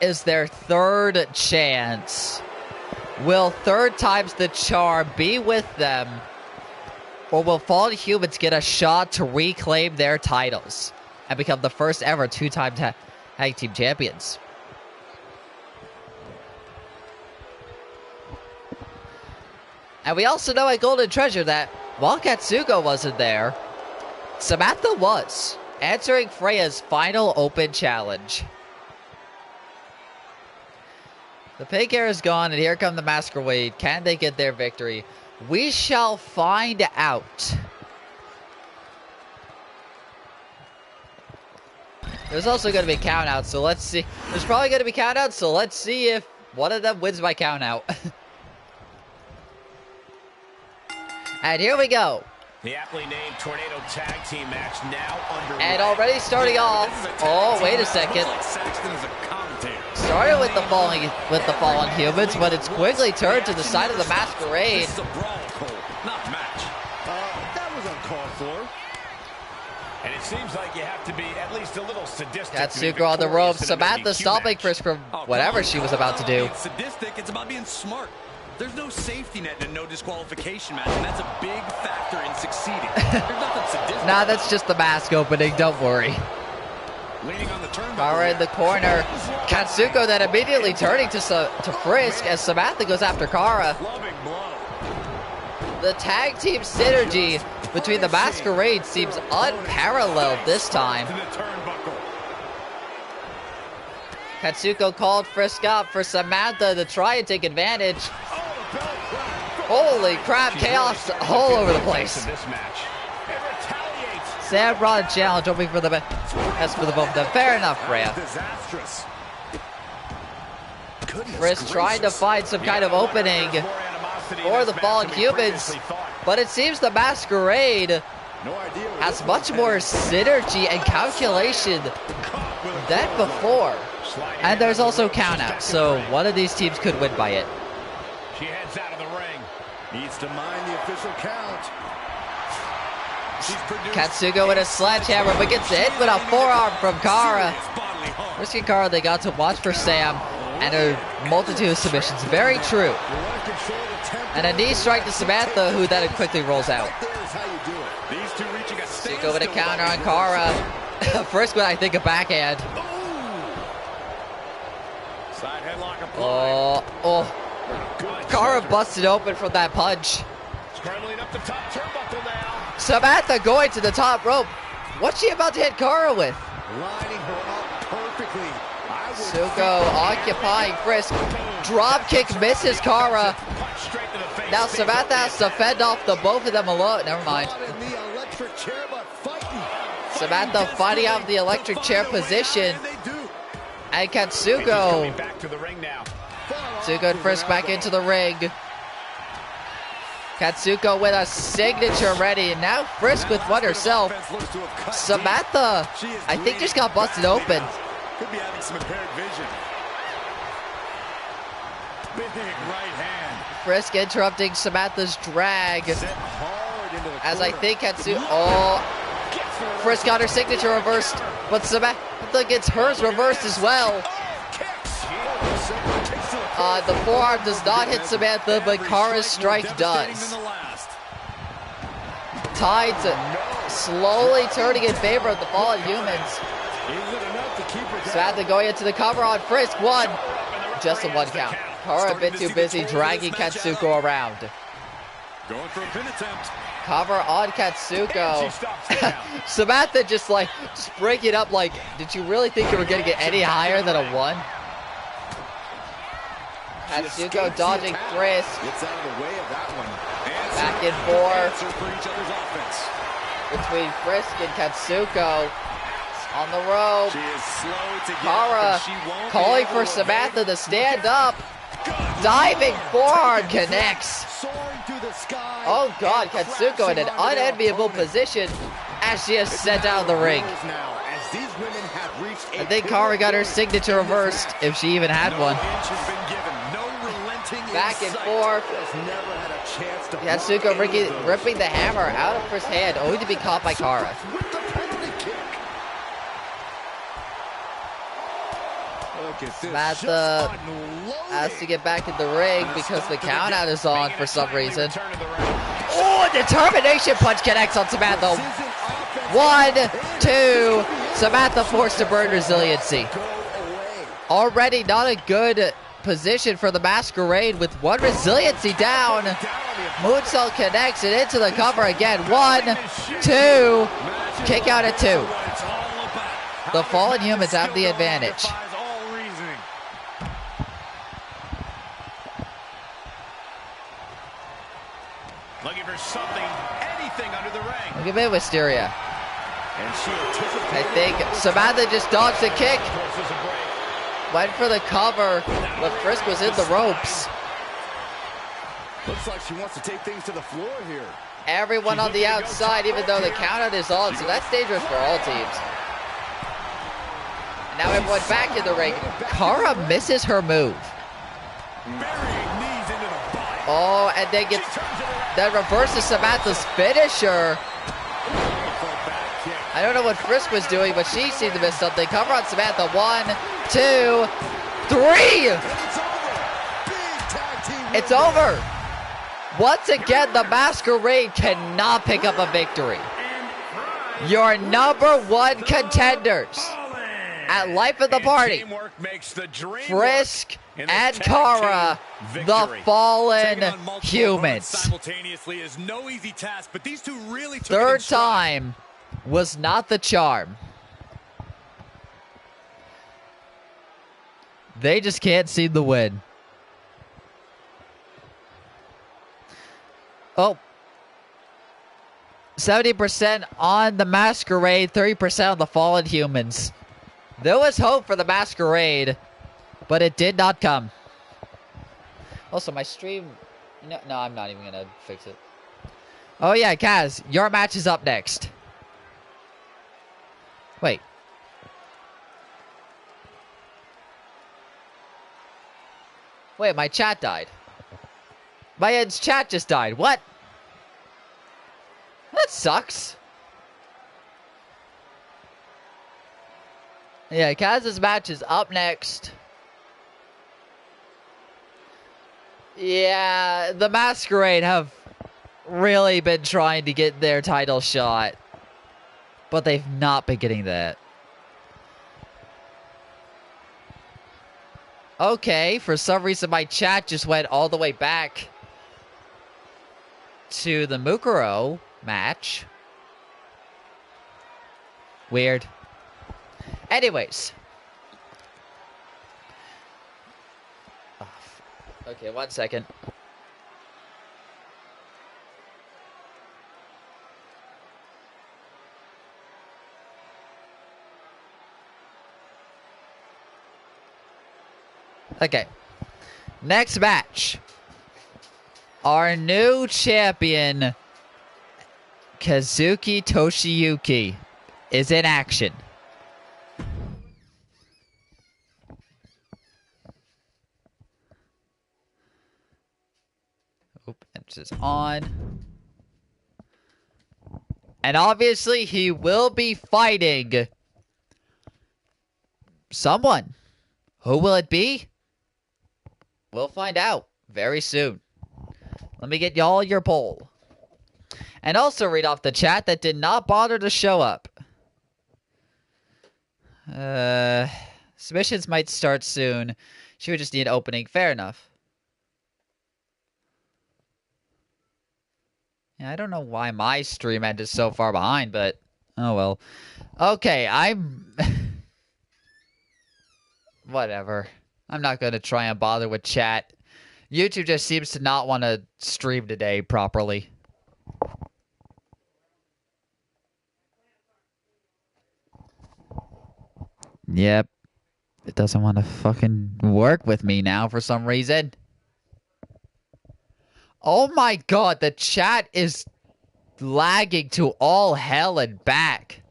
is their third chance. Will third time's the charm be with them, or will Fallen Humans get a shot to reclaim their titles and become the first ever two-time tag team champions? And we also know at Golden Treasure that while Katsuko wasn't there, Samantha was, answering Freya's final open challenge. The pink hair is gone, and here come the Masquerade. Can they get their victory? We shall find out. There's also going to be countouts, so let's see. There's probably going to be countouts, so let's see if one of them wins by countout. And here we go. The aptly named Tornado Tag Team match now underway. And already starting off. Oh, wait a second. Started with the fallen humans, but it's quickly turned to the side of the Masquerade. This is a brawl, Cole, not match. That was uncalled for. And it seems like you have to be at least a little sadistic. Katsuko on the ropes. Samantha stopping Chris from whatever she was about to do. It's sadistic. It's about being smart. There's no safety net and no disqualification match, and that's a big factor in succeeding. There's nothing sadistic. Nah, that's just the mask opening. Don't worry. Leaning on the turnbuckle. Kara in the corner. Katsuko then immediately turning to Frisk as Samantha goes after Kara. The tag team synergy between the Masquerade seems unparalleled this time. Katsuko called Frisk up for Samantha to try and take advantage. Holy crap, chaos all over the place. Sam brought a challenge, hoping for the best for the both of them. Fair enough, Freya. Frisk trying to find some kind of opening for the Fallen Humans, but it seems the Masquerade has much more synergy and calculation than before. And there's also countouts, so one of these teams could win by it. She heads out of the ring. Needs to mind the official count. Katsuko with a sledgehammer, but gets hit with a forearm from Kara. Risky Kara, they got to watch for Sam and a multitude of submissions. Very true. And a knee strike to Samantha, who then quickly rolls out. Katsuko with a counter on Kara. First one, I think, a backhand. Oh. Kara busted open from that punch. Scrambling up the top turnbuckle now. Samantha going to the top rope. What's she about to hit Kara with? Lining her up perfectly. Suko occupying Frisk. Drop kick misses Kara. Now Samantha has to fend off the both of them alone. Never mind. Samantha fighting out of the electric chair position. And Katsuko. Katsuko and Frisk back into the ring. Katsuko with a signature ready. And now Frisk with one herself. Samantha, I think, just got busted open. Could be having some impaired vision. Big right hand. Frisk interrupting Samantha's drag. As I think Katsuko... Oh, Frisk got her signature reversed. But Samantha gets hers reversed as well. The forearm does not hit Samantha, but Kara's strike does. Tied to slowly turning in favor of the Fallen Humans. Samantha going into the cover on Frisk. One. Just a one count. Kara a bit too busy dragging Katsuko around. Going for a pin attempt. Cover on Katsuko. Samantha just like, just break it up like, did you really think you were going to get any higher than a 1? Katsuko dodging Frisk. Gets out of the way of that one. Back and forth between Frisk and Katsuko. On the rope. She is slow to get Kara up, she won't calling for Samantha to stand up. Diving forward connects. Oh God, Katsuko in an unenviable position as she is sent out of the ring. I think Kara got her signature reversed, if she even had one. Back and forth. Katsuko ripping the hammer out of Frisk's hand, only to be caught by Kara. Samantha has to get back in the ring because the count out is on for some reason. Oh, determination punch connects on Samantha. 1, 2. Samantha forced to burn resiliency. Already not a good position for the Masquerade with 1 resiliency down. Moonsault connects it into the cover again. 1, 2. Kick out at 2. The Fallen Humans have the advantage. Looking for something, anything under the ring. Look at me, Wisteria. I think Samantha just dodged the kick. Went for the cover, but Frisk was in the ropes. Looks like she wants to take things to the floor here. Everyone on the outside, even though the countout is on, so that's dangerous for all teams. And now everyone back in the ring. Kara misses her move. Oh, and then reverses Samantha's finisher. I don't know what Frisk was doing, but she seemed to miss something. Cover on Samantha. 1, 2, 3. It's over. Once again, the Masquerade cannot pick up a victory. Your number 1 contenders at Life of the Party, Frisk and Kara, the Fallen Humans. Third time was not the charm. They just can't seem to win. Oh. 70% on the Masquerade, 30% on the Fallen Humans. There was hope for the Masquerade, but it did not come. Also, my stream... No, I'm not even going to fix it. Oh yeah, Kaz, your match is up next. Wait. Wait, my chat died. My chat just died. What? That sucks. Yeah, Kaz's match is up next. Yeah, the Masquerade have really been trying to get their title shot, but they've not been getting that. Okay, for some reason my chat just went all the way back to the Mukuro match. Weird. Anyways. Oh, okay, 1 second. Okay. Next match. Our new champion, Kazuki Toshiyuki, is in action. Emphasis on. And obviously he will be fighting someone. Who will it be? We'll find out very soon. Let me get y'all your poll. And also read off the chat that did not bother to show up. Submissions might start soon. She would just need opening. Fair enough. Yeah, I don't know why my stream end is so far behind, but oh well. Okay, I'm... Whatever. I'm not going to try and bother with chat. YouTube just seems to not want to stream today properly. Yep. It doesn't want to fucking work with me now for some reason. Oh my god, the chat is lagging to all hell and back.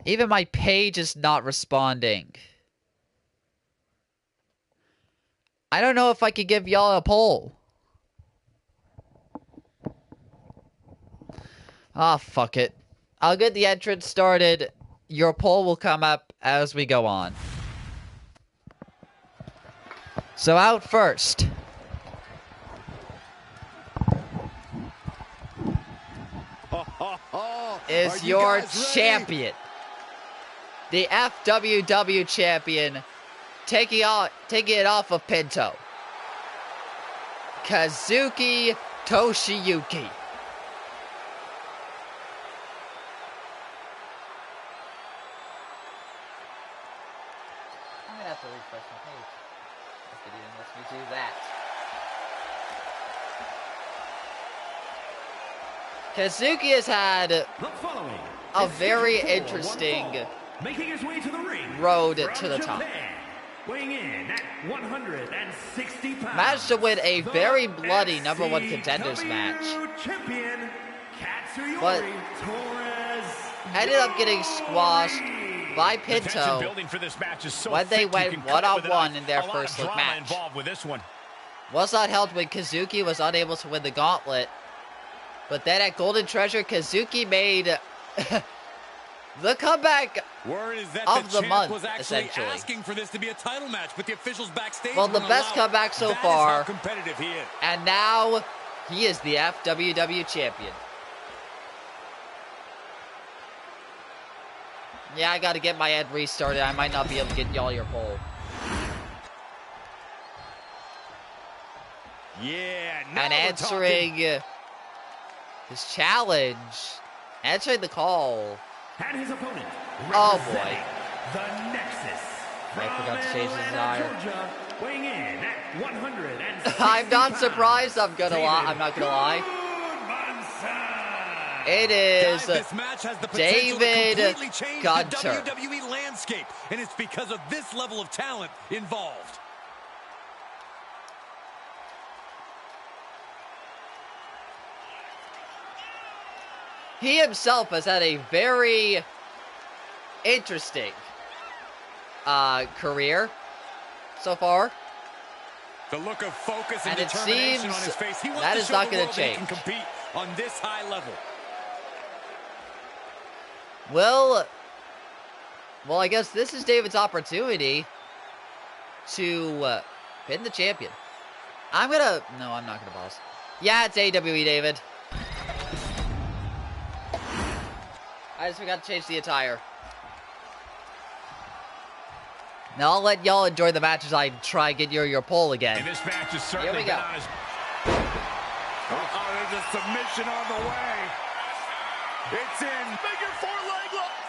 Even my page is not responding. I don't know if I could give y'all a poll. Ah, fuck it. I'll get the entrance started. Your poll will come up as we go on. So out first is your champion. The FWW Champion, taking it off of Pinto. Kazuki Toshiyuki. I'm gonna have to refresh my page. If it even lets me do that. Kazuki has had a very interesting making his way to the ring road to the top. Weighing in at 160 pounds. Managed to win a very bloody #1 Contenders match. Champion, but ended up getting squashed by Pinto when they went one-on-one in their first look match. Was not helped when Kazuki was unable to win the gauntlet. But then at Golden Treasure, Kazuki made the comeback of the month, essentially. Asking for this to be a title match, but the officials backstage. Well, the best comeback so far. Competitive he is. And now he is the FWW Champion. Yeah, I got to get my ad restarted. I might not be able to get y'all your poll. Yeah, and answering his challenge, answering the call. And his opponent, oh boy. The Nexus. I forgot to change his desire. Georgia, weighing in at 160 I'm not surprised, I'm not gonna lie. It is this match has the David to completely change Gunter. The WWE landscape, and it's because of this level of talent involved. He himself has had a very interesting career so far. The look of focus and it determination seems on his face. He wants that to is show not the going world to change. That he can compete on this high level. Well, I guess this is David's opportunity to pin the champion. No, I'm not gonna pause. Yeah, it's AWE, David. I just forgot to change the attire. Now I'll let y'all enjoy the match as I try and get your poll again. And this match is certainly Here we go. There's a submission on the way. It's in. Figure 4 leg lock.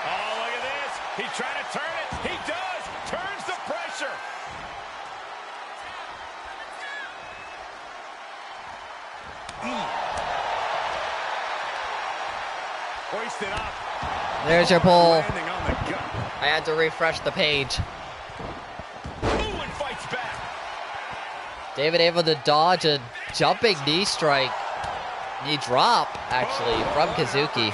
Oh, look at this. He's trying to turn it. He does. Turns the pressure. Hoisted up. There's your poll. Landing on the gut. I had to refresh the page. Ooh, and fights back. David able to dodge a jumping knee strike. Knee drop, actually, from Kazuki.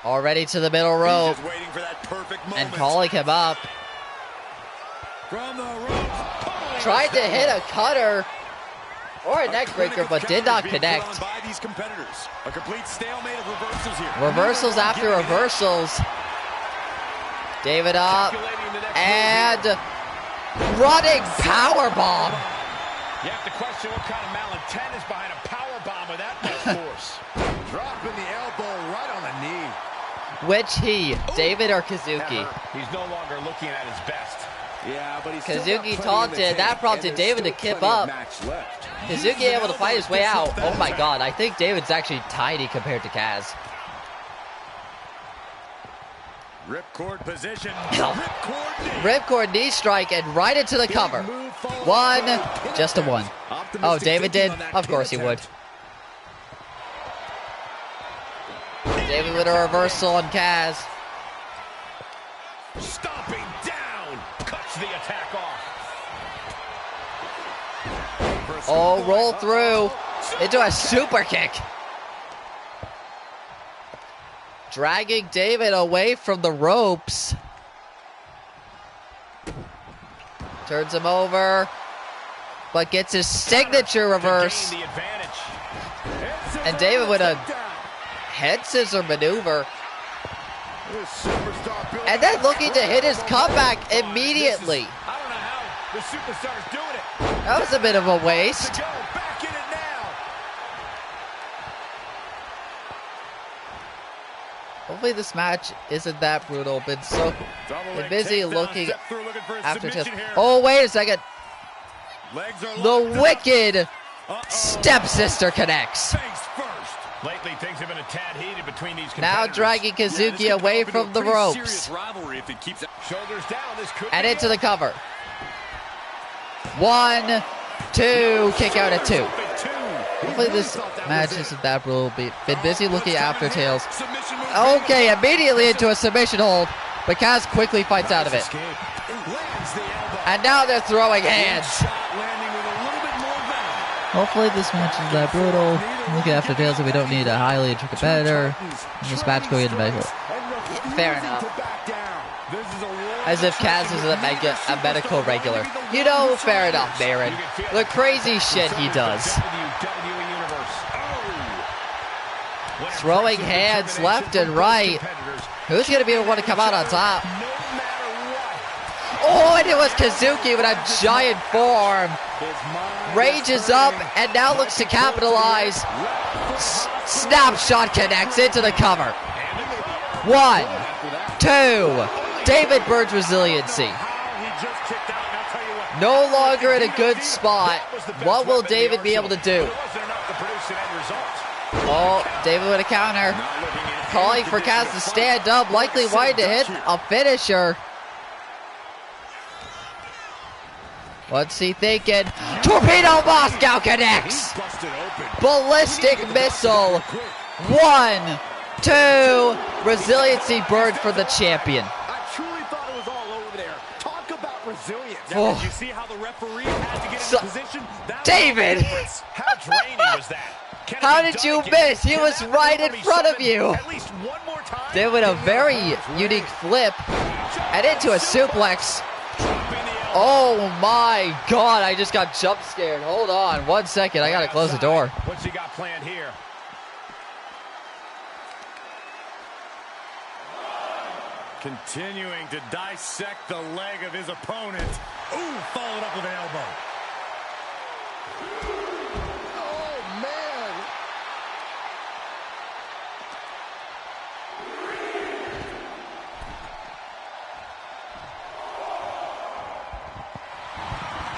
Already to the middle rope. He's just waiting for that perfect moment. And calling him up. From the ropes. Tried to hit a cutter or a neck breaker, but did not connect. By these competitors. A complete stalemate of reversals here. Reversals after reversals. David up and running powerbomb. You have to question what kind of malintent is behind a power bomb with that much force. Dropping the elbow right on the knee. Which he, David or Kazuki? He's no longer looking at his best. Yeah, but he's Kazuki taunted. That prompted David to kip up. Kazuki able to fight his way out. Oh my god, I think David's actually tiny compared to Kaz. Ripcord position. Ripcord knee strike and right into the cover. One, just a one. Oh, David did? Of course he would. David with a reversal on Kaz. Stomping down. Cuts the attack off. Oh, roll through into a super kick. Dragging David away from the ropes. Turns him over, but gets his signature reverse. And David with a head scissor maneuver. And then looking to hit his comeback immediately. I don't know how the superstar's doing it. That was a bit of a waste. Back in it now. Hopefully this match isn't that brutal. Been busy looking after tails. Oh, wait a second. The wicked stepsister connects. Lately, things have been a tad heated between these now dragging Kazuki away from the ropes. And into the cover. 1, 2, kick out at 2. Hopefully this match isn't that brutal. Been busy looking after tails. Okay, immediately into a submission hold. But Kaz quickly fights out of it. And now they're throwing hands. Hopefully this match is that brutal. Looking after tails, we don't need a highly intricate competitor. This match going into medical. Fair enough. As if Kaz is a medical regular. You know, fair enough, Baron. The crazy shit he does. Throwing hands left and right. Who's going to be the one to come out on top? Oh, and it was Kazuki with a giant forearm. Rages up and now looks to capitalize. Snapshot connects into the cover. 1, 2. David Bird's resiliency. No longer in a good spot. What will David be able to do? Oh, David with a counter. Calling for Kaz to stand up. Likely wanting to hit a finisher. What's he thinking? Torpedo Moscow connects! Ballistic missile. 1, 2. Resiliency Bird for the champion. I truly thought it was all over there. Talk about resilience. Now, did you see how the referee had to get in position? David! How draining was that? How did you miss? He was right in front of you. At least one more time. David with a very unique flip and into a suplex. Oh my god, I just got jump scared. Hold on 1 second, I gotta close the door. What's he got planned here? Continuing to dissect the leg of his opponent. Ooh, followed up with an elbow. Oh, man.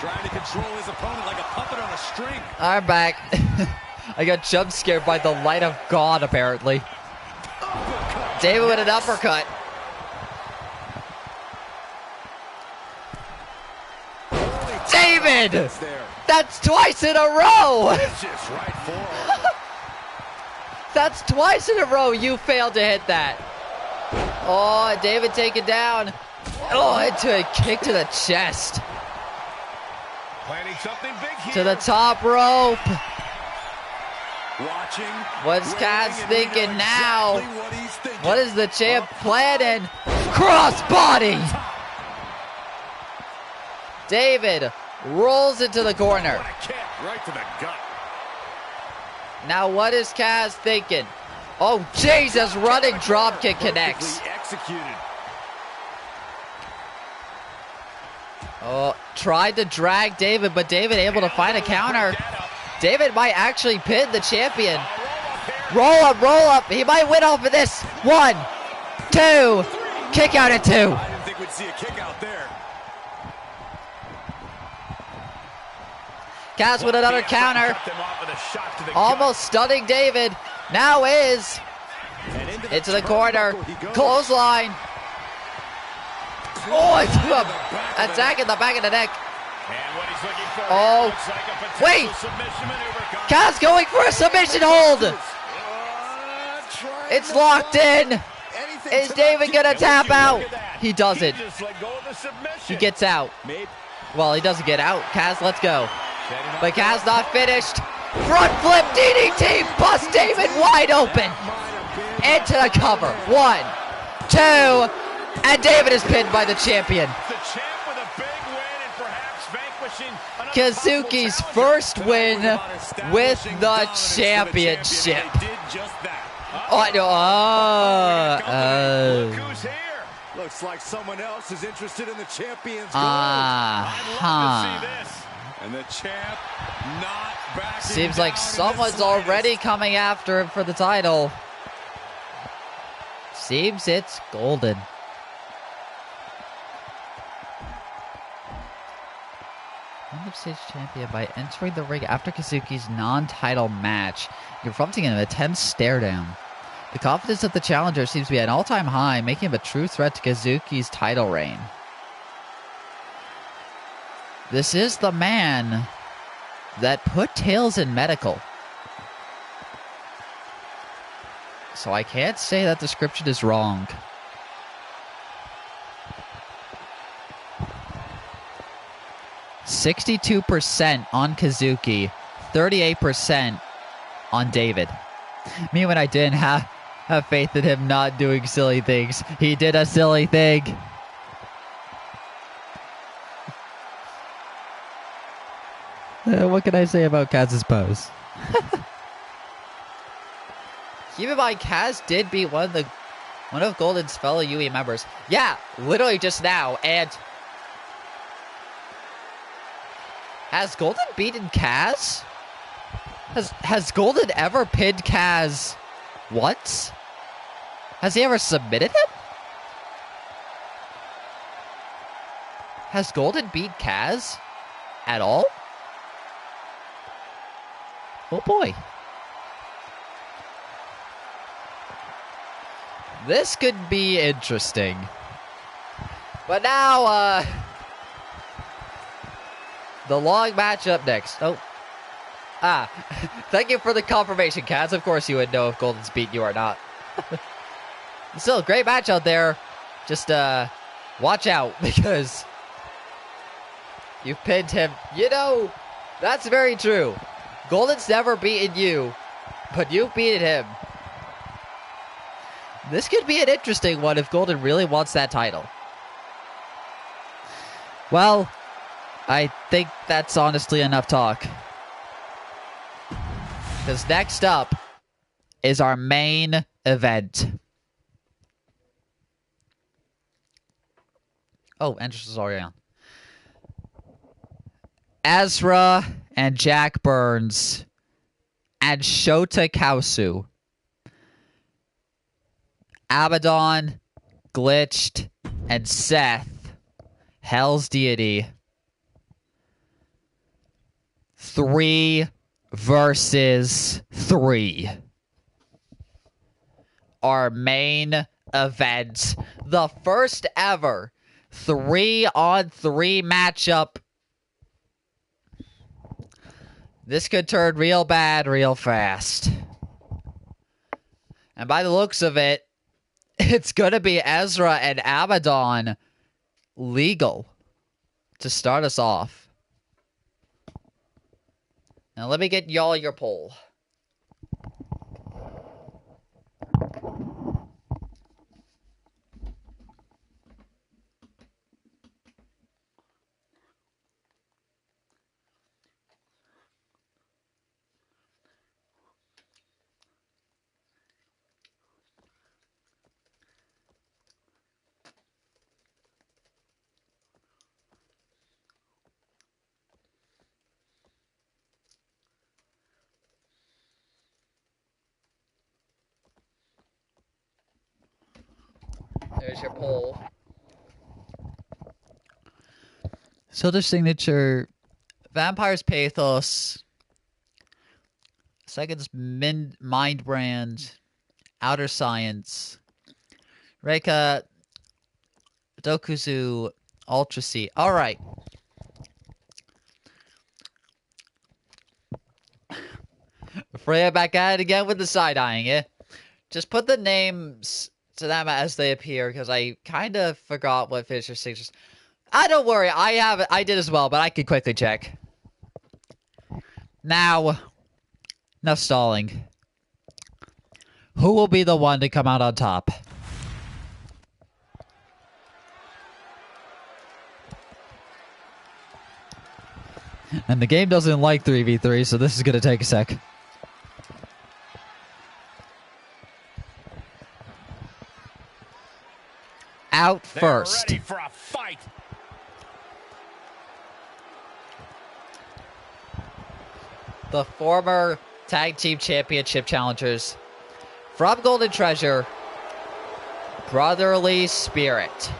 Trying to control his opponent like a puppet on a string. I'm back. I got jump scared by the light of God, apparently. David with an uppercut. David! That's twice in a row! That's twice in a row you failed to hit that. Oh, David taken down. Oh, into a kick to the chest. Planning something big here. To the top rope. Watching. What's Kaz thinking now? What is the champ planning? Crossbody! David rolls into the corner. What a kick right to the gut. Now what is Kaz thinking? Oh, Jesus, running dropkick connects. Executed. Oh, tried to drag David, but David able to find a counter. David might actually pin the champion. Roll up, roll up. He might win off of this. 1, 2, kick out at 2. I didn't think we'd see a kick out there. Kaz with another counter. Almost stunning David. Now is into the corner. Clothesline. Oh, he threw up. Attack in the back of the neck. Oh, wait. Kaz going for a submission hold. It's locked in. Is David going to tap out? He doesn't. He gets out. Well, he doesn't get out. Kaz, let's go. But Kaz not finished. Front flip DDT. Bust David wide open. Into the cover. 1, 2. And David is pinned by the champion. Kazuki's first win with the championship. Oh, no. Looks like someone else is interested in the champion's And the champ not back. Seems like someone's already coming after him for the title. Seems it's Golden. Stage champion by entering the ring after Kazuki's non-title match, confronting him in a tense stare down. The confidence of the challenger seems to be at an all-time high, making him a true threat to Kazuki's title reign. This is the man that put Tails in medical. So I can't say that description is wrong. %62% on Kazuki, 38% on David. Me when I didn't have faith in him not doing silly things. He did a silly thing. What can I say about Kaz's pose? Keep in mind, Kaz did beat one of Golden's fellow UE members. Yeah, literally just now, and has Golden beaten Kaz? Has Golden ever pinned Kaz once? Has he ever submitted him? Has Golden beat Kaz at all? Oh boy. This could be interesting. But now, the long match up next. Oh. Thank you for the confirmation, Kaz. Of course you would know if Golden's beat you or not. Still a great match out there. Just, watch out, because you pinned him. You know, that's very true. Golden's never beaten you, but you've beaten him. This could be an interesting one if Golden really wants that title. Well, I think that's honestly enough talk. Because next up is our main event. Oh, entrance is already on. Ezra and Jack Burns and Shota Kausu. Abaddon, Glitched, and Seth, Hell's Deity. 3 versus 3. Our main event. The first ever 3-on-3 matchup. This could turn real bad real fast. And by the looks of it, it's going to be Ezra and Abaddon legal to start us off. Now let me get y'all your poll. There's your poll. So their signature, Vampire's Pathos, Second's Mind Brand, Outer Science, Reika, Dokuzu, Ultra C. All right. Freya back at it again with the side-eyeing, yeah? Just put the names to them as they appear, because I kind of forgot what finisher signatures. Don't worry, I did as well, but I could quickly check. Now, enough stalling. Who will be the one to come out on top? And the game doesn't like 3v3, so this is going to take a sec. Out first. They're ready for a fight. The former Tag Team Championship challengers from Golden Treasure, Brotherly Spirit,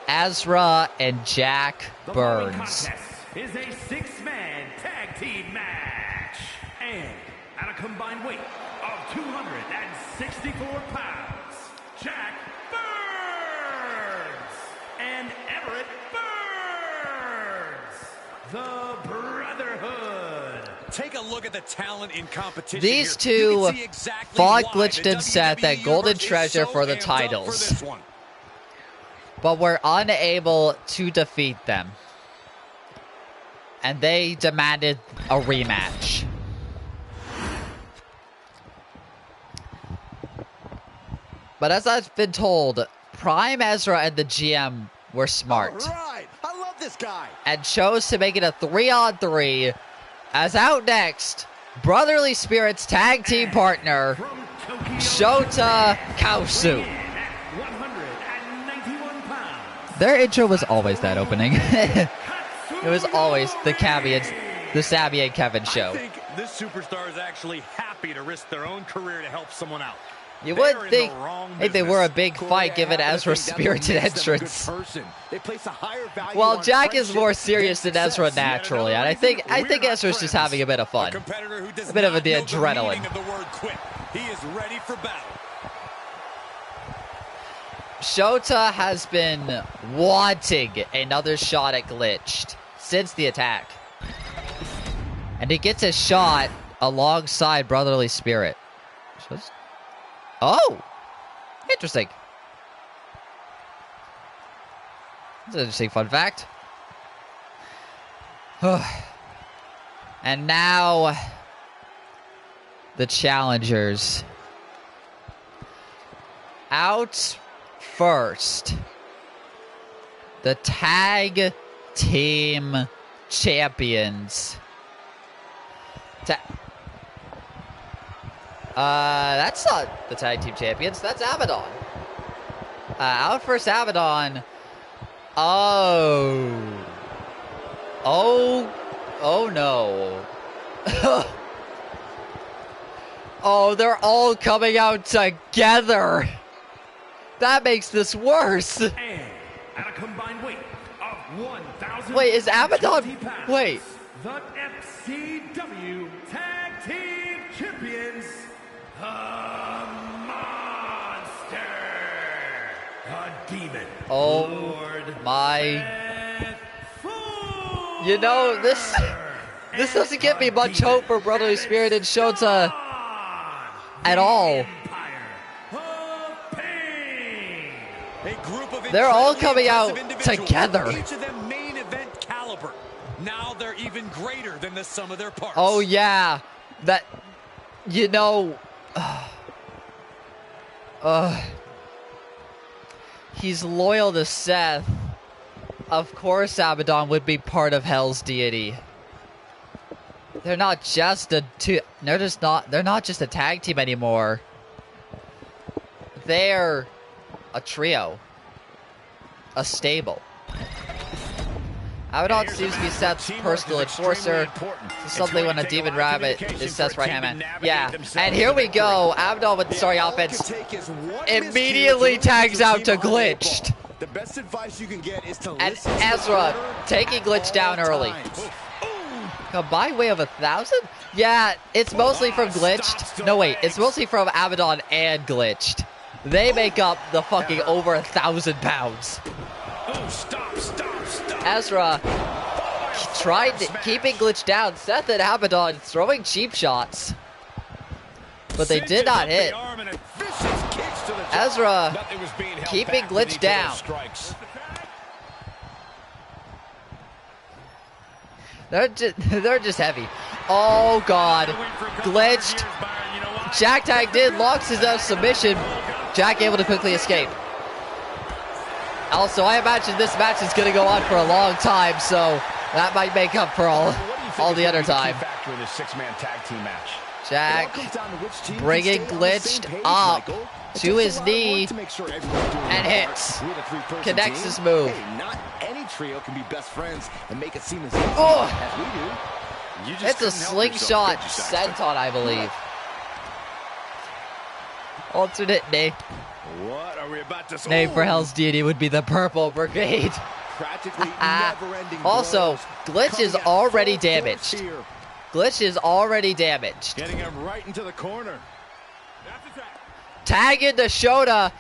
Ezra and Jack Burns. The is a six-man tag team match, and at a combined weight of 264 pounds, Jack Burns and Everett Burns, the Brotherhood. Take a look at the talent in competition. These here. two Exactly fought Glitched and Seth at WWE Golden Universe Treasure so for the amped up titles, for this one. but were unable to defeat them. And they demanded a rematch. But as I've been told, Prime Ezra and the GM were smart. All right. I love this guy. And chose to make it a 3-on-3. As out next, Brotherly Spirit's tag team partner, Shota Kausu. Their intro was always that opening. It was always the Sabby and Kevin show. I think this superstar is actually happy to risk their own career to help someone out. You They're would in think the wrong if they business. were a big fight given I Ezra's think that's what spirited makes them a good entrance. person. They place a higher value Well, on Jack is friendship more serious than Ezra success. naturally, and I think Ezra's just having a bit of fun. A bit of the adrenaline. Of the word quit. He is ready for battle. Shota has been wanting another shot at Glitched since the attack. And he gets a shot alongside Brotherly Spirit. Oh! Interesting. That's an interesting fun fact. And now, the challengers. Out first, the Tag Team Champions. That's not the Tag Team Champions. That's Abaddon. Out first, Abaddon. Oh no. Oh, they're all coming out together. That makes this worse. And at a combined weight of 1,000. Wait, is Abaddon? Wait. The FCW Tag Team Champions, the Monster, the Demon. Oh Lord my. Full You know, this doesn't give me much hope for Brotherly Spirit and Shota at all. They're all coming out together. Each of them main event caliber. Now they're even greater than the sum of their parts. Oh yeah, that, you know, he's loyal to Seth. Of course, Abaddon would be part of Hell's Deity. They're not just they're not just a tag team anymore. They're a trio. A stable. Abaddon seems to be Seth's personal enforcer. This is something when a Demon Rabbit is Seth's right-hand man. Yeah, and here we go. Abaddon with the starting offense immediately tags out to Glitched. The best advice you can get is to And Ezra taking Glitch down early. Combined weight of 1,000? Yeah, it's mostly from Glitched. No, wait, it's mostly from Abaddon and Glitched. They make up the fucking over 1,000 pounds. Ezra tried keeping Glitch down. Seth and Abaddon throwing cheap shots. But they did not hit. Ezra keeping Glitch down. They're just heavy. Oh god. Glitched. Jack tagged in, locks his submission. Jack able to quickly escape. Also, I imagine this match is going to go on for a long time, so that might make up for all the other time. Jack bringing Glitched up to his knee and hits. Connects his move. Not any trio can be best friends and make it seem as Oh! easy as we do. It's a slingshot senton, I believe. Alternate name. What are we about to Name for Hell's Deity would be the Purple Brigade. Practically never-ending Also, blows Glitch is coming at already full force damaged. here. Glitch is already damaged. Getting him right into the corner. Tag into Shota.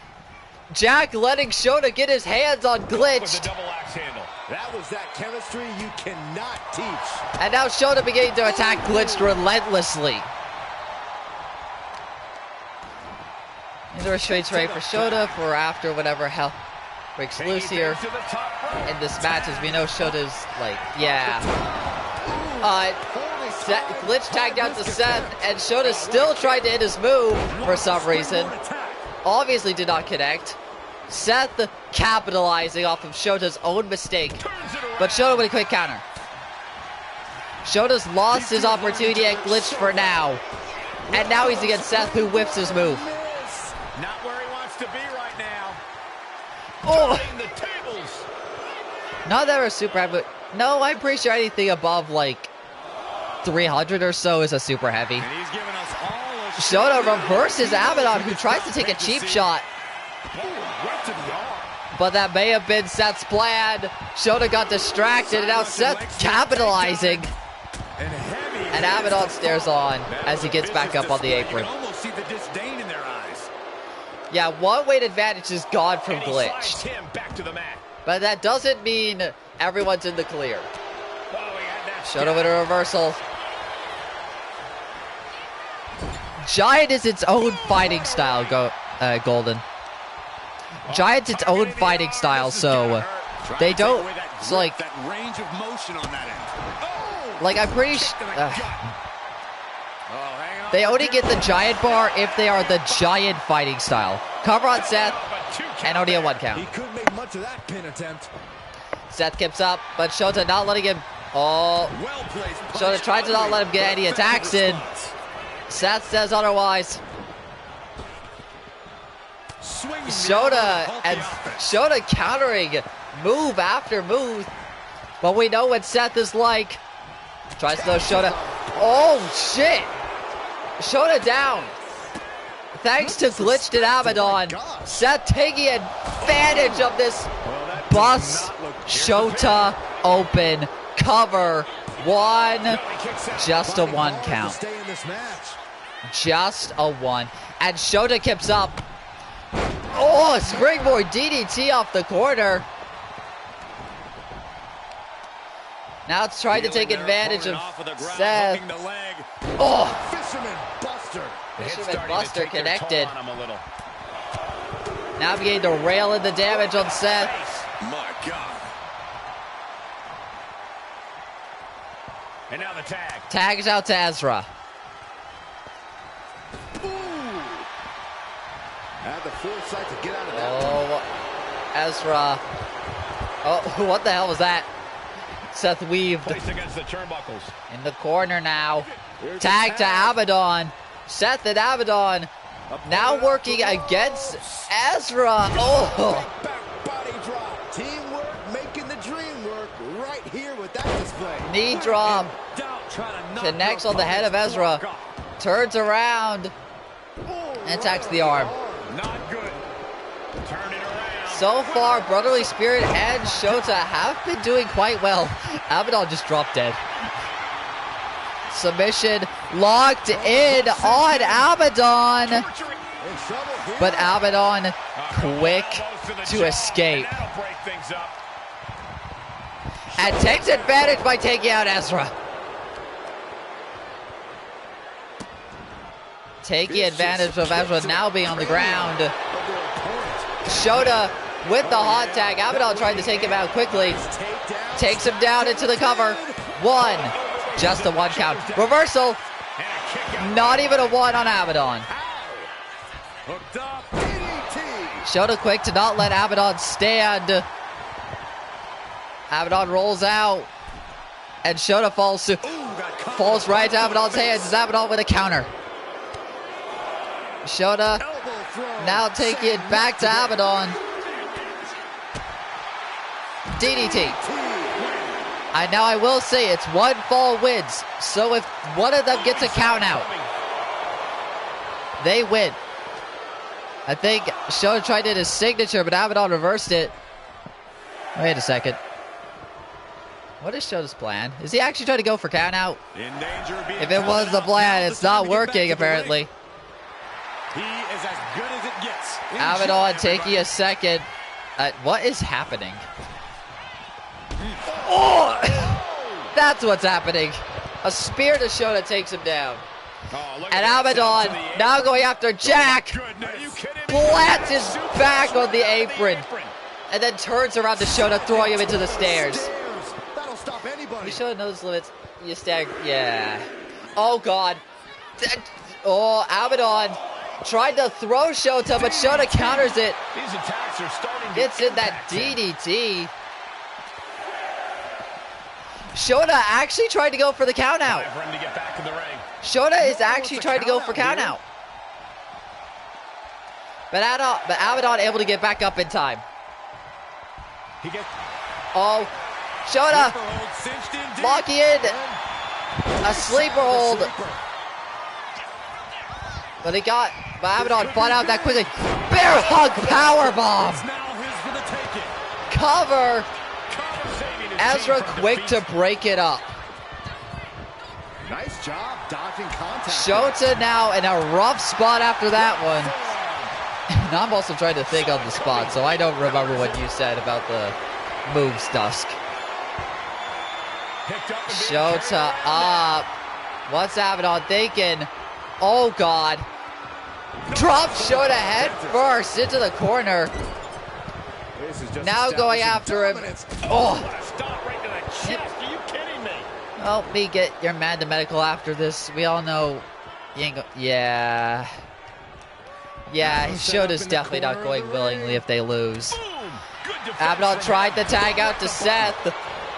Jack letting Shota get his hands on Glitch. That was that chemistry you cannot teach. And now Shota beginning to attack Glitch relentlessly. Into a straight straight for Shota for after whatever hell breaks loose here in this match. As we know, Shota's like, yeah. Glitch tagged out to Seth, and Shota still tried to hit his move for some reason. Obviously did not connect. Seth capitalizing off of Shota's own mistake, but Shota with a quick counter. Shota's lost his opportunity at Glitch for now, and now he's against Seth, who whips his move. Not where he wants to be right now. Oh! The tables. Not that we're super heavy, but no, I'm pretty sure anything above like 300 or so is a super heavy. And he's giving us all a Shota reverses Abaddon, who tries to take a cheap shot. right to the arm. But that may have been Seth's plan. Shota got distracted, and now Seth capitalizing. And Abaddon stares on as he gets back up on the apron. Almost see the disdain in their eyes. Yeah, one weight advantage is gone from Glitch. Him back to the mat. But that doesn't mean everyone's in the clear. Oh, we had that. Shota with a reversal. Giant is its own fighting style, Golden. Giant's its own fighting style, so they don't. So like, That range of motion on that end. like I'm pretty sure they only get the giant bar if they are the giant fighting style. Cover on Seth, and only a 1 count. He couldn't make much of that pin attempt. Seth keeps up, but Shota not letting him. Oh, Shota tried to not let him get any attacks in. Seth says otherwise. Shota and Shota countering move after move. But we know what Seth is like. Tries to throw Shota. Oh, shit. Shota down. Thanks to Glitched and Abaddon. Seth taking advantage of this bus. Shota open. Cover. 1. Just a 1 count. Just a 1. And Shota keeps up. Oh, springboard DDT off the corner. Now it's trying to take advantage of Seth. Oh! Fisherman Buster connected. Now beginning to rail in the damage on Seth. My God. And now the tag. Tags out to Ezra. Had the foresight to get out of that. Oh, Ezra. Oh, what the hell was that? Seth weaved Placed against the turnbuckles. in the corner now. Tag to Abaddon. Seth and Abaddon now working against Ezra. Oh. Back body drop. Teamwork making the dream footwork right here with that display. Knee drop. Connects on the head of Ezra. Turns around. And attacks the arm. Not good. Turn it around. So far, Brotherly Spirit and Shota have been doing quite well. Abaddon just dropped dead. Submission locked in on Abaddon. But Abaddon quick to escape. And takes advantage by taking out Ezra. Taking advantage of Ezra now being on the ground. Shota with the hot tag. Abaddon trying to take him out quickly. Takes him down into the cover. One. Just a one count. Reversal. Not even a one on Abaddon. Shota quick to not let Abaddon stand. Abaddon rolls out. And Shota falls right to Abaddon's hands. Is Abaddon with a counter. Shota now taking it back to Abaddon. DDT. Now I will say it's one fall wins. So if one of them gets a count out, they win. I think Shota tried it his signature, but Abaddon reversed it. Wait a second. What is Shota's plan? Is he actually trying to go for count out? If it was the plan, it's not working apparently. He is as good as it gets. Abaddon taking a second. What is happening? Oh! That's what's happening. A spear to Shota takes him down. And Abaddon now going after Jack. Plants his back on the apron. And then turns around to Shota, throwing him into the stairs. You Shota knows limits. You stagger. Yeah. Oh, God. Oh, Abaddon tried to throw Shota, but Shota counters it. These attacks are starting to Gets in that DDT. Shota actually tried to go for the count out. Shota is actually trying to go for count out. But Abaddon able to get back up in time. Oh, Shota locking in a sleeper hold. But Abaddon fought out that quickly. Bear hug powerbomb. Cover. Ezra quick to break it up. Nice job dodging contact. Shota now in a rough spot after that one. And I'm also trying to think on the spot, so I don't remember what you said about the moves, Dusk. Shota up. What's Abaddon thinking? Oh, God. Drop Shota head first into the corner. Now going after him. Oh. Are you kidding me? Help me get your man to medical after this. We all know you ain't Yeah. Yeah, Shota's definitely not going willingly if they lose. Abaddon tried the tag out to Seth.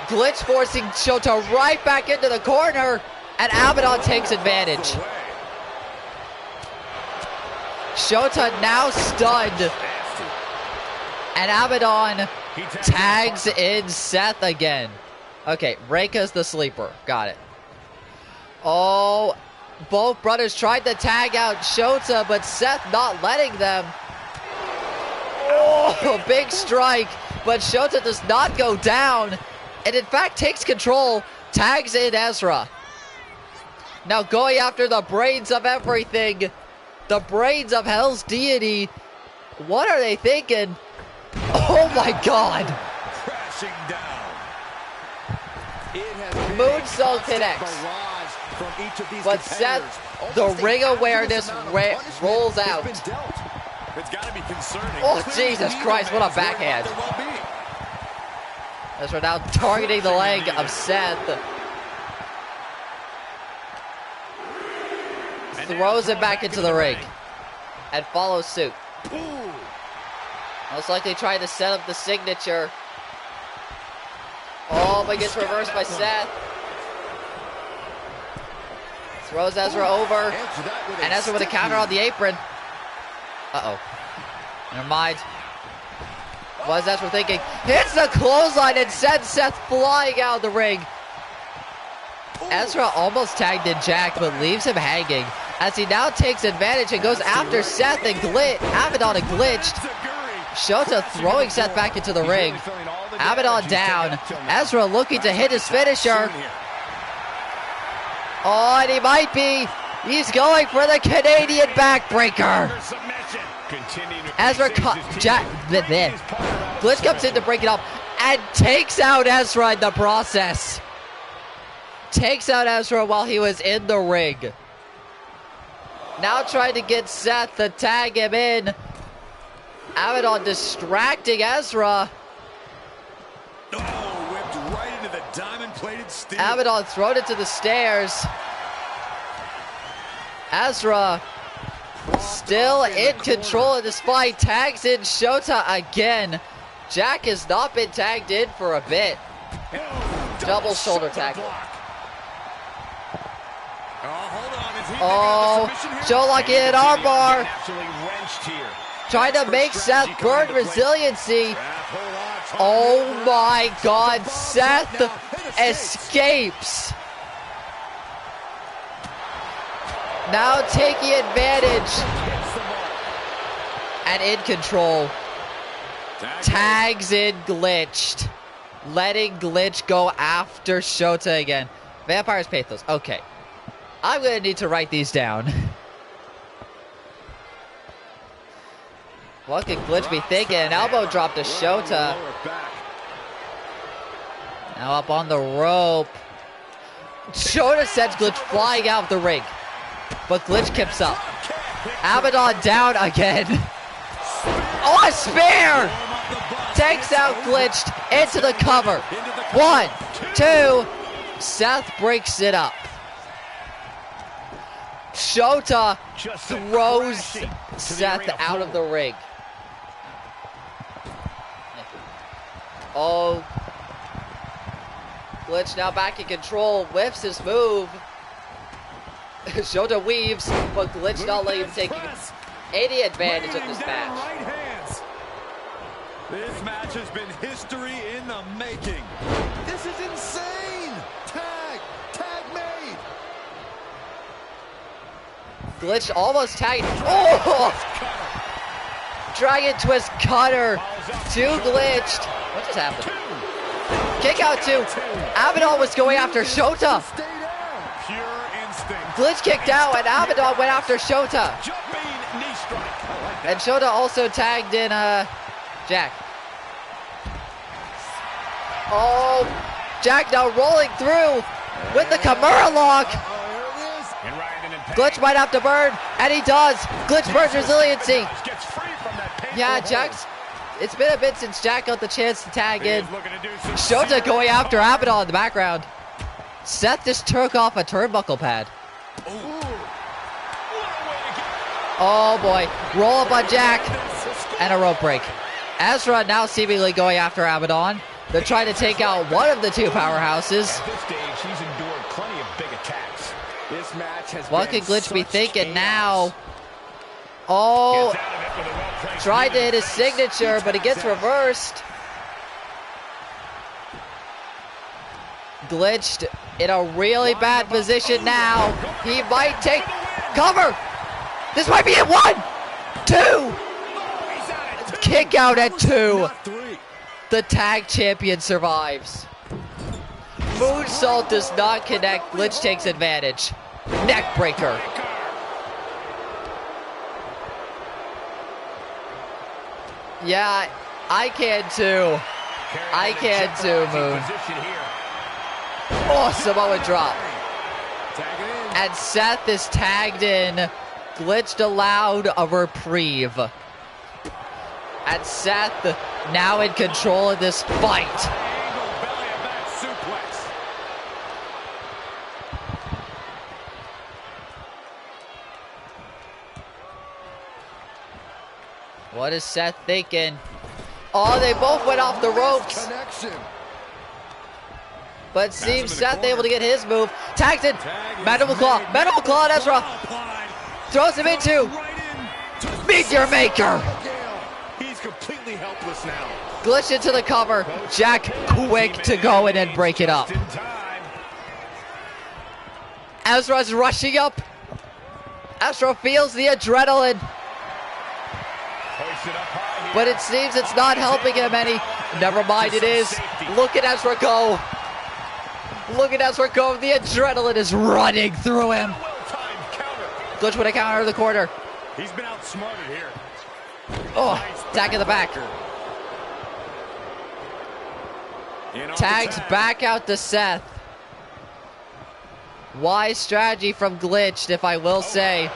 Glitch forcing Shota right back into the corner. And Abaddon takes advantage. Shota now stunned. And Abaddon tags in Seth again. Okay, Reika's the sleeper. Got it. Oh, both brothers tried to tag out Shota, but Seth not letting them. Oh, big strike. But Shota does not go down. And in fact takes control. Tags in Ezra. Now going after the brains of everything. The brains of Hell's Deity. What are they thinking? Oh my God! Crashing down. Moonsault connects. But Seth, the ring awareness rolls out. It's got to be concerning. Oh, Jesus Christ, what a backhand. As we're now targeting the leg of Seth. Throws it back into the ring. And follows suit. Most likely trying to set up the signature. Oh, but gets reversed by Seth. Throws Ezra over. And Ezra with a counter on the apron. Uh-oh. Never mind. What's Ezra thinking? Hits the clothesline and sends Seth flying out of the ring. Ezra almost tagged in Jack, but leaves him hanging as he now takes advantage and goes after Seth and Abaddon and glitched. Shota throwing Seth back into the ring. Abaddon down. Ezra looking to hit his finisher. Oh, and he might be. He's going for the Canadian backbreaker. Ezra Glitch comes in to break it up and takes out Ezra in the process. Takes out Ezra while he was in the ring. Now trying to get Seth to tag him in. Abaddon distracting Ezra. Oh, whipped right into the diamond-plated steel. Abaddon thrown into the stairs. Ezra still in control of this fight. Tags in Shota again. Jack has not been tagged in for a bit. Double shoulder tackle. Oh, Sholok in armbar. Trying to make Seth burn resiliency. Oh my God, Seth escapes. Now taking advantage. And in control. Tags in Glitched. Letting Glitch go after Shota again. Vampire's Pathos. Okay. I'm going to need to write these down. What could Glitch be thinking? An elbow drop to Shota. Now up on the rope. Shota sends Glitch flying out of the ring. But Glitch keeps up. Abaddon down again. Oh, a spear! Takes out Glitched into the cover. 1, 2. Seth breaks it up. Shota throws Seth out of the ring. Oh. Glitch now back in control. Whiffs his move. Shota weaves, but Glitch not letting him take any advantage of this match. This match has been history in the making. This is insane. Tag made. Glitch almost tagged. Oh! Dragon twist cutter to Glitched. What just happened? Kick out to Abaddon was going after Shota. Glitch kicked out and Abaddon went after Shota. And Shota also tagged in Jack. Oh, Jack now rolling through with the Kimura lock. Glitch might have to burn, and he does. Glitch burns resiliency. Yeah, Jack's. It's been a bit since Jack got the chance to tag in. Shota going after Abaddon in the background. Seth just took off a turnbuckle pad. Oh boy, roll up on Jack, and a rope break. Ezra now seemingly going after Abaddon. They're trying to take out one of the two powerhouses. At this stage, he's endured plenty of big attacks. This match has What could Glitch be thinking now? Oh, tried to hit his signature, but it gets reversed. Glitched in a really bad position now. He might take cover. This might be it. 1, 2. Kick out at 2. The tag champion survives. Moonsault does not connect. Glitch takes advantage. Neck breaker. Yeah, I can too. I can too, Moon. Oh, Samoa drop. And Seth is tagged in. Glitched allowed a reprieve. And Seth now in control of this fight. What is Seth thinking? Oh, they both went off the ropes. But seems Seth able to get his move. Tags in. Mandible Claw. Mandible Claw on Ezra. Throws him into Meteor Maker. He's completely helpless now. Glitch into the cover. Jack quick to go in and break it up. Ezra's rushing up. Ezra feels the adrenaline. But it seems it's not helping him any. Never mind, it is. Look at Ezra go. Look at Ezra go. The adrenaline is running through him. Glitch with a counter in the corner. He's been outsmarted here. Oh, tag in the back. Tags back out to Seth. Wise strategy from Glitch, if I will say.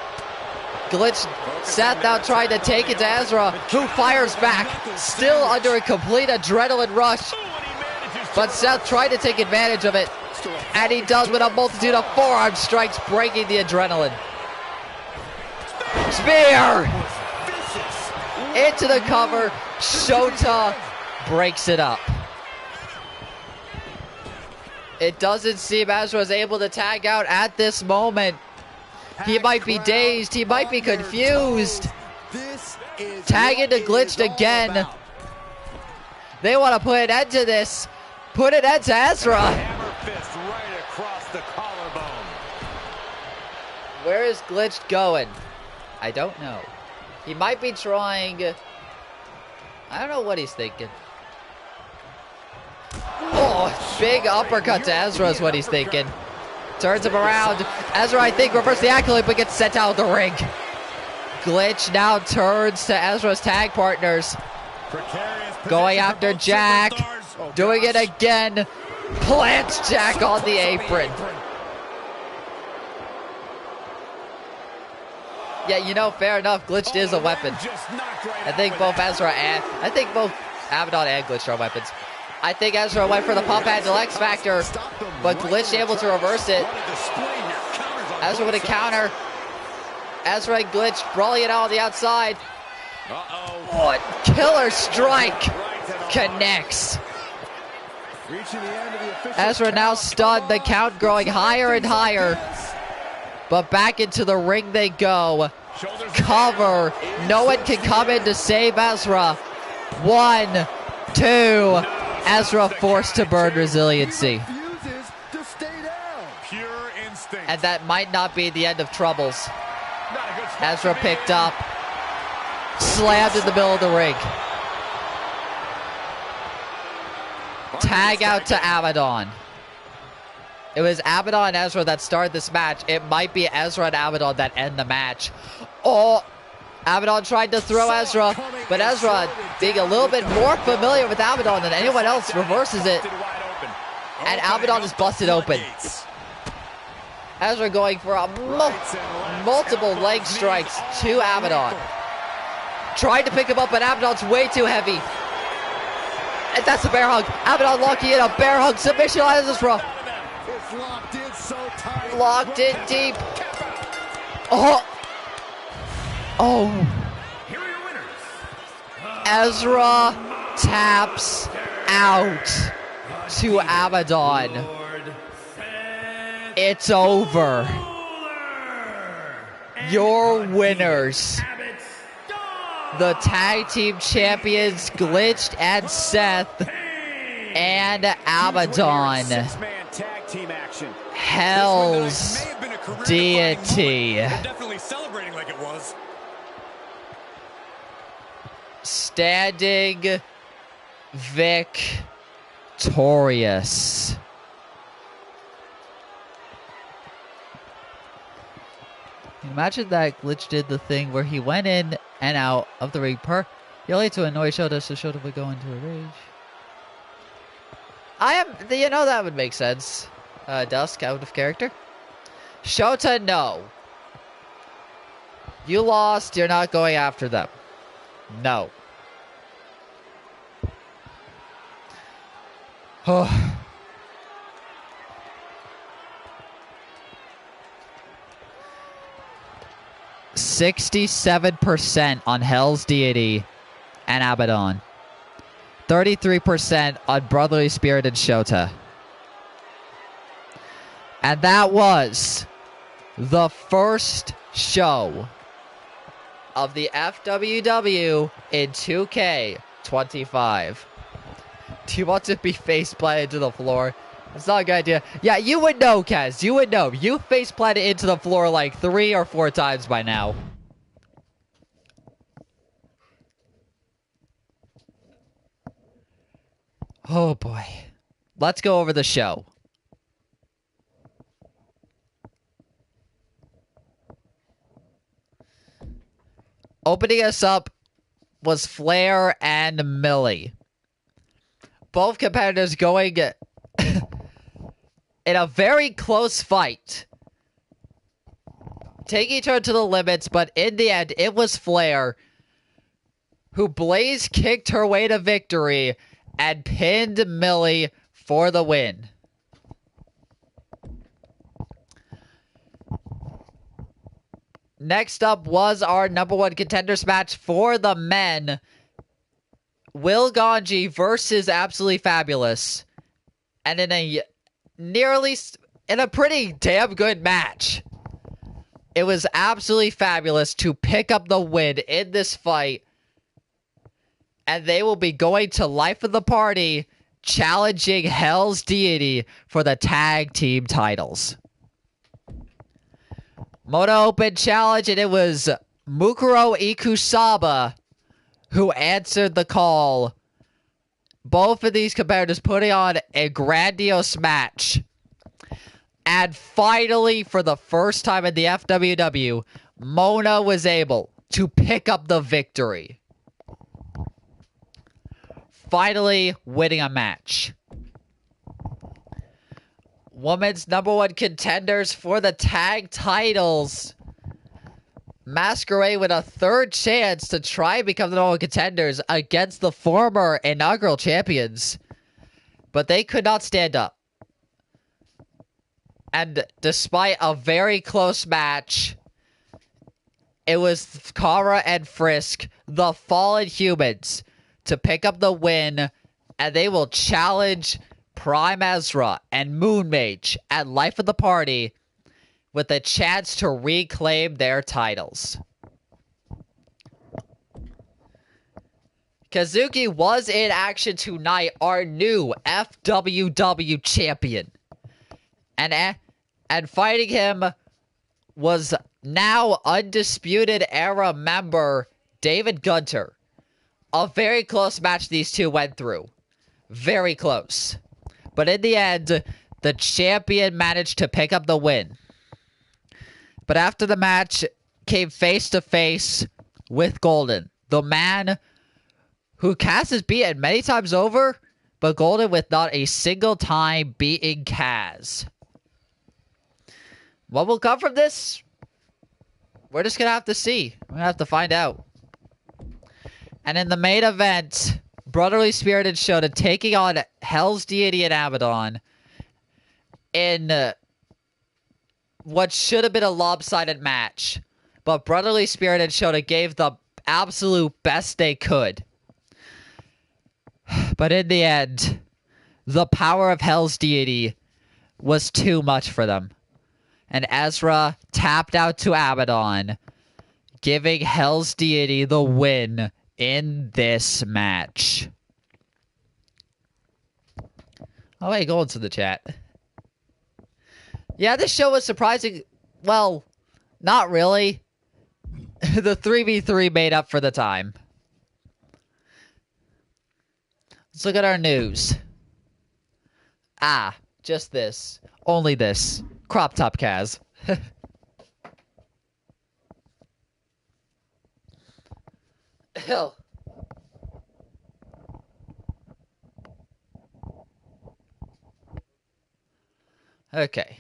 Glitch, Seth now trying to take it to Ezra, who fires back. Still under a complete adrenaline rush. But Seth tried to take advantage of it. And he does with a multitude of forearm strikes, breaking the adrenaline. Spear! Into the cover. Shota breaks it up. It doesn't seem Ezra is able to tag out at this moment. He might be dazed. He might be confused. Tag into Glitched again. They want to put an end to this. Put an end to Ezra. Where is Glitched going? I don't know. He might be trying... I don't know what he's thinking. Oh, big uppercut to Ezra is what he's thinking. Turns him around. Ezra, I think, reverses the accolade, but gets sent out of the ring. Glitch now turns to Ezra's tag partners. Going after Jack. Doing it again. Plants Jack on the apron. Yeah, you know, fair enough. Glitched is a weapon. I think both Ezra and... I think both Abaddon and Glitch are weapons. I think Ezra went for the pump handle X Factor, but Glitch able to reverse it. Ezra with a counter. Ezra and Glitch brawling it out on the outside. What killer strike connects. Ezra now stunned, the count growing higher and higher. But back into the ring they go. Cover. No one can come in to save Ezra. 1, 2. Ezra forced to burn resiliency. And that might not be the end of troubles. Ezra picked up. Slammed in the middle of the ring. Tag out to Abaddon. It was Abaddon and Ezra that started this match. It might be Ezra and Abaddon that end the match. Oh, Abaddon tried to throw Ezra, but Ezra, being a little bit more familiar with Abaddon than anyone else, reverses it. And Abaddon is busted open. Ezra going for a multiple leg strikes to Abaddon. Tried to pick him up, but Abaddon's way too heavy. And that's a bear hug. Abaddon locking in a bear hug submission on Ezra. Locked in deep. Oh. Oh. Ezra taps out to Abaddon. It's over. Your winners, the tag team champions, Glitched and Seth, and Abaddon. Hell's Deity. Definitely celebrating like it was. Standing victorious. Imagine that Glitch did the thing where he went in and out of the ring only to annoy Shota, so Shota would go into a rage. That would make sense. Dusk, out of character. Shota, no. You lost, you're not going after them. No. Oh. 67% on Hell's Deity and Abaddon. 33% on Brotherly Spirit and Shota. And that was the first show of the FWW in 2K25. Do you want to be face planted to the floor? It's not a good idea. Yeah, you would know, Kaz. You would know. You face planted into the floor like 3 or 4 times by now. Oh boy. Let's go over the show. Opening us up was Flair and Millie. Both competitors going in a very close fight. Taking each other to the limits, but in the end, it was Flair who blaze kicked her way to victory and pinned Millie for the win. Next up was our #1 contenders match for the men. Will Ganji versus Absolutely Fabulous. And in a pretty damn good match. It was Absolutely Fabulous to pick up the win in this fight. And they will be going to Life of the Party, challenging Hell's Deity for the tag team titles. Moto Open Challenge, and it was Mukuro Ikusaba who answered the call. Both of these competitors putting on a grandiose match. And finally, for the first time in the FWW, Mona was able to pick up the victory. Finally winning a match. Women's #1 contenders for the tag titles. Masquerade with a third chance to try and become the #1 contenders against the former inaugural champions. But they could not stand up. And despite a very close match, it was Kara and Frisk, the Fallen Humans, to pick up the win, and they will challenge Prime Ezra and Moon Mage at Life of the Party with a chance to reclaim their titles. Kazuki was in action tonight, our new FWW champion. And fighting him was now Undisputed Era member David Gunter. A very close match these two went through. Very close. But in the end, the champion managed to pick up the win. But after the match, came face to face with Golden, the man who Kaz has beaten many times over, but Golden with not a single time beating Kaz. What will come from this? We're just going to have to see. We're going to have to find out. And in the main event, Brotherly Spirited Shota taking on Hell's Deity and Abaddon in what should have been a lopsided match. But Brotherly Spirited Shota gave the absolute best they could. But in the end, the power of Hell's Deity was too much for them. And Ezra tapped out to Abaddon, giving Hell's Deity the win in this match. Oh, hey, go into the chat. Yeah, this show was surprising. Well, not really. The 3v3 made up for the time. Let's look at our news. Ah, just this. Only this. Crop top Kaz. Hell. Okay.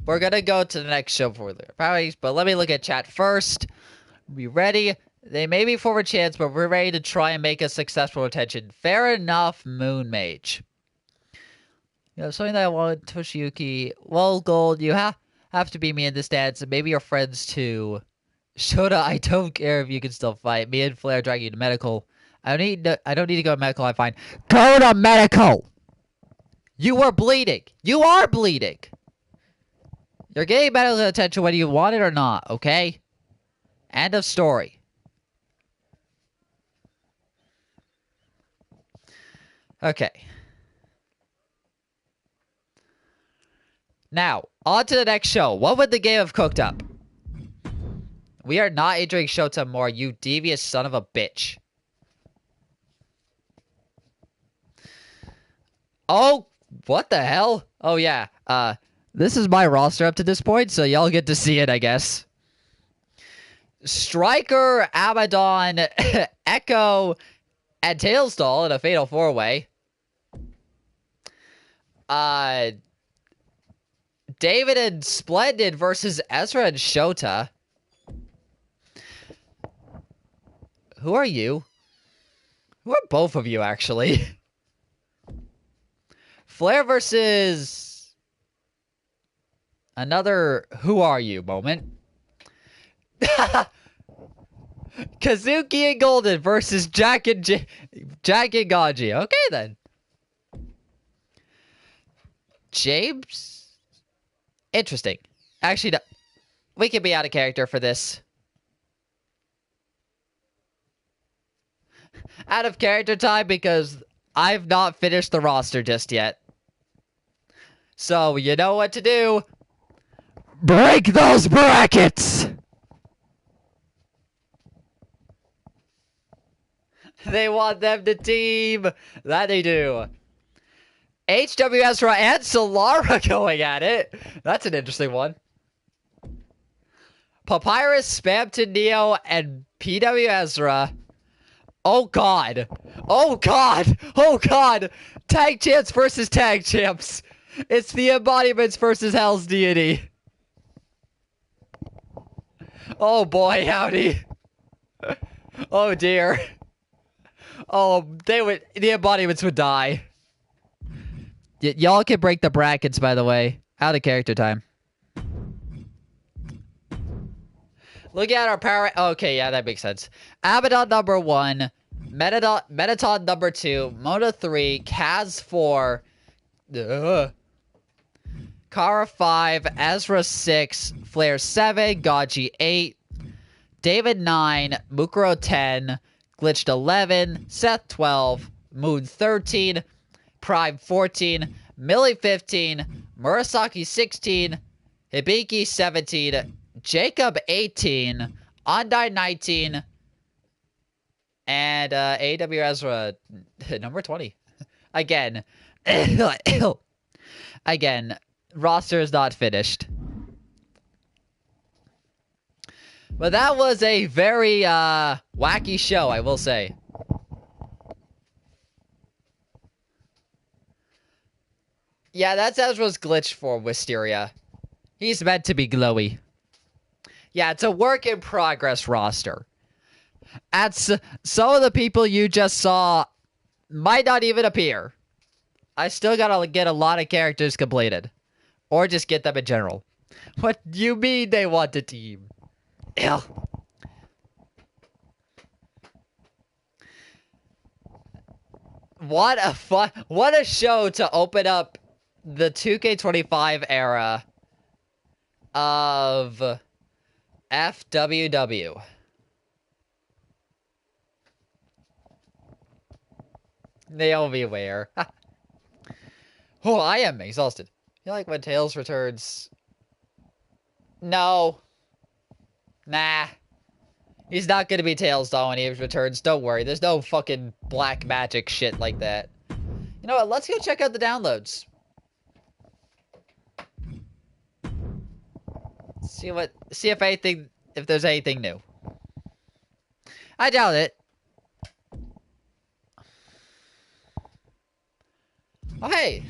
We're gonna go to the next show for the parties, but let me look at chat first. We ready? They may be forward chance, but we're ready to try and make a successful retention. Fair enough, Moon Mage. You know, something that I wanted, Toshiyuki. Well, Gold, you have to be me in this dance, and maybe your friends too. Shota, I don't care if you can still fight. Me and Flair drag you to medical. I don't need to go to medical, I'm fine. Go to medical! You are bleeding. You are bleeding. You're getting medical attention whether you want it or not, okay? End of story. Okay. Now, on to the next show. What would the game have cooked up? We are not entering Shota more, you devious son of a bitch. Oh, what the hell? Oh, yeah. This is my roster up to this point, so y'all get to see it, I guess. Striker, Abaddon, Echo, and Tailstall in a fatal 4-way. David and Splendid versus Ezra and Shota. Who are you? Who are both of you, actually? Flair versus another who are you moment. Kazuki and Golden versus Jack and Ganji. Okay, then. James? Interesting. Actually, no. We can be out of character for this. Out of character time because I've not finished the roster just yet. So, you know what to do. Break those brackets! They want them to team. That they do. HW Ezra and Solara going at it. That's an interesting one. Papyrus, Spamton, Neo, and PW Ezra. Oh, God. Oh, God. Oh, God. Tag champs versus tag champs. It's the embodiments versus Hell's Deity. Oh, boy, howdy. Oh, dear. Oh, the embodiments would die. Y'all can break the brackets, by the way. Out of character time. Look at our power. Okay, yeah, that makes sense. Abaddon number 1. Metaton number 2. Mona 3. Kaz 4. Kara 5. Ezra 6. Flair 7. Ganji 8. David 9. Mukuro 10. Glitched 11. Seth 12. Moon 13. Prime 14. Millie 15. Murasaki 16. Hibiki 17. Jacob 18. Andai 19. And AW Ezra number 20. Again. Again. Roster is not finished. But that was a very wacky show, I will say. Yeah, that's Ezra's glitch for Wisteria. He's meant to be glowy. Yeah, it's a work in progress roster. And some of the people you just saw might not even appear. I still gotta get a lot of characters completed. Or just get them in general. What do you mean they want a team? Ew. What a show to open up the 2K25 era of FWW. Naomi Ware. Oh, I am exhausted. You like when Tails returns? No. Nah. He's not gonna be Tails though when he returns. Don't worry. There's no fucking black magic shit like that. You know what? Let's go check out the downloads. See if there's anything new. I doubt it. Oh, hey.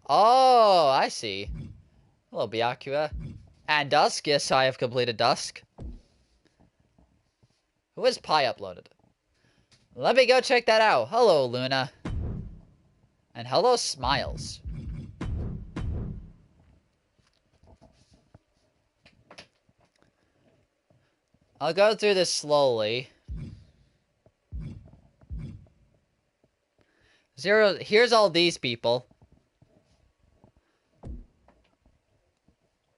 Oh, I see. Hello, Byakuya. And Dusk. Yes, I have completed Dusk. Who has Pi uploaded? Let me go check that out. Hello, Luna. And hello, Smiles. I'll go through this slowly. Here's all these people.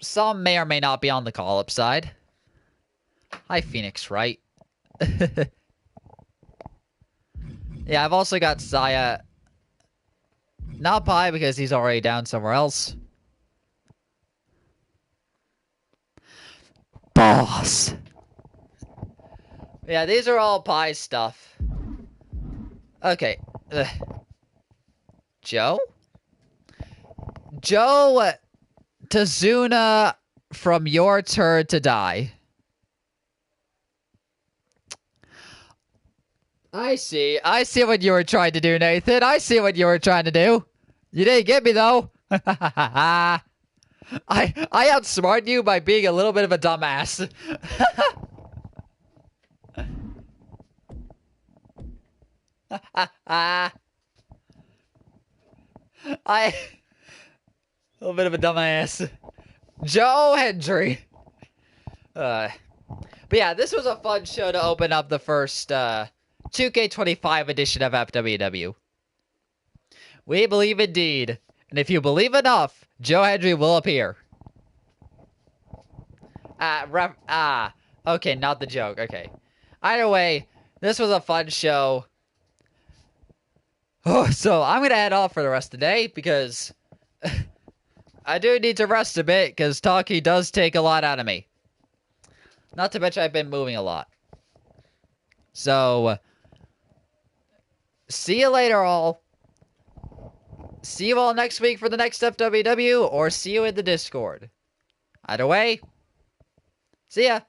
Some may or may not be on the call-up side. Hi, Phoenix Wright. Yeah, I've also got Saya. Not Pi because he's already down somewhere else. Boss. Yeah, these are all Pi stuff. Okay. Joe? Joe Tazuna from your turn to die. I see. I see what you were trying to do, Nathan. I see what you were trying to do. You didn't get me, though. I outsmarted you by being a little bit of a dumbass. A little bit of a dumbass. Joe Hendry. But yeah, this was a fun show to open up the first 2K25 edition of FWW. We believe indeed. And if you believe enough, Joe Hendry will appear. Okay, not the joke. Okay. Either way, this was a fun show. Oh, so I'm going to head off for the rest of the day because I do need to rest a bit because talking does take a lot out of me. Not to mention I've been moving a lot. So, see you later all. See you all next week for the next FWW or see you in the Discord. Either way, see ya.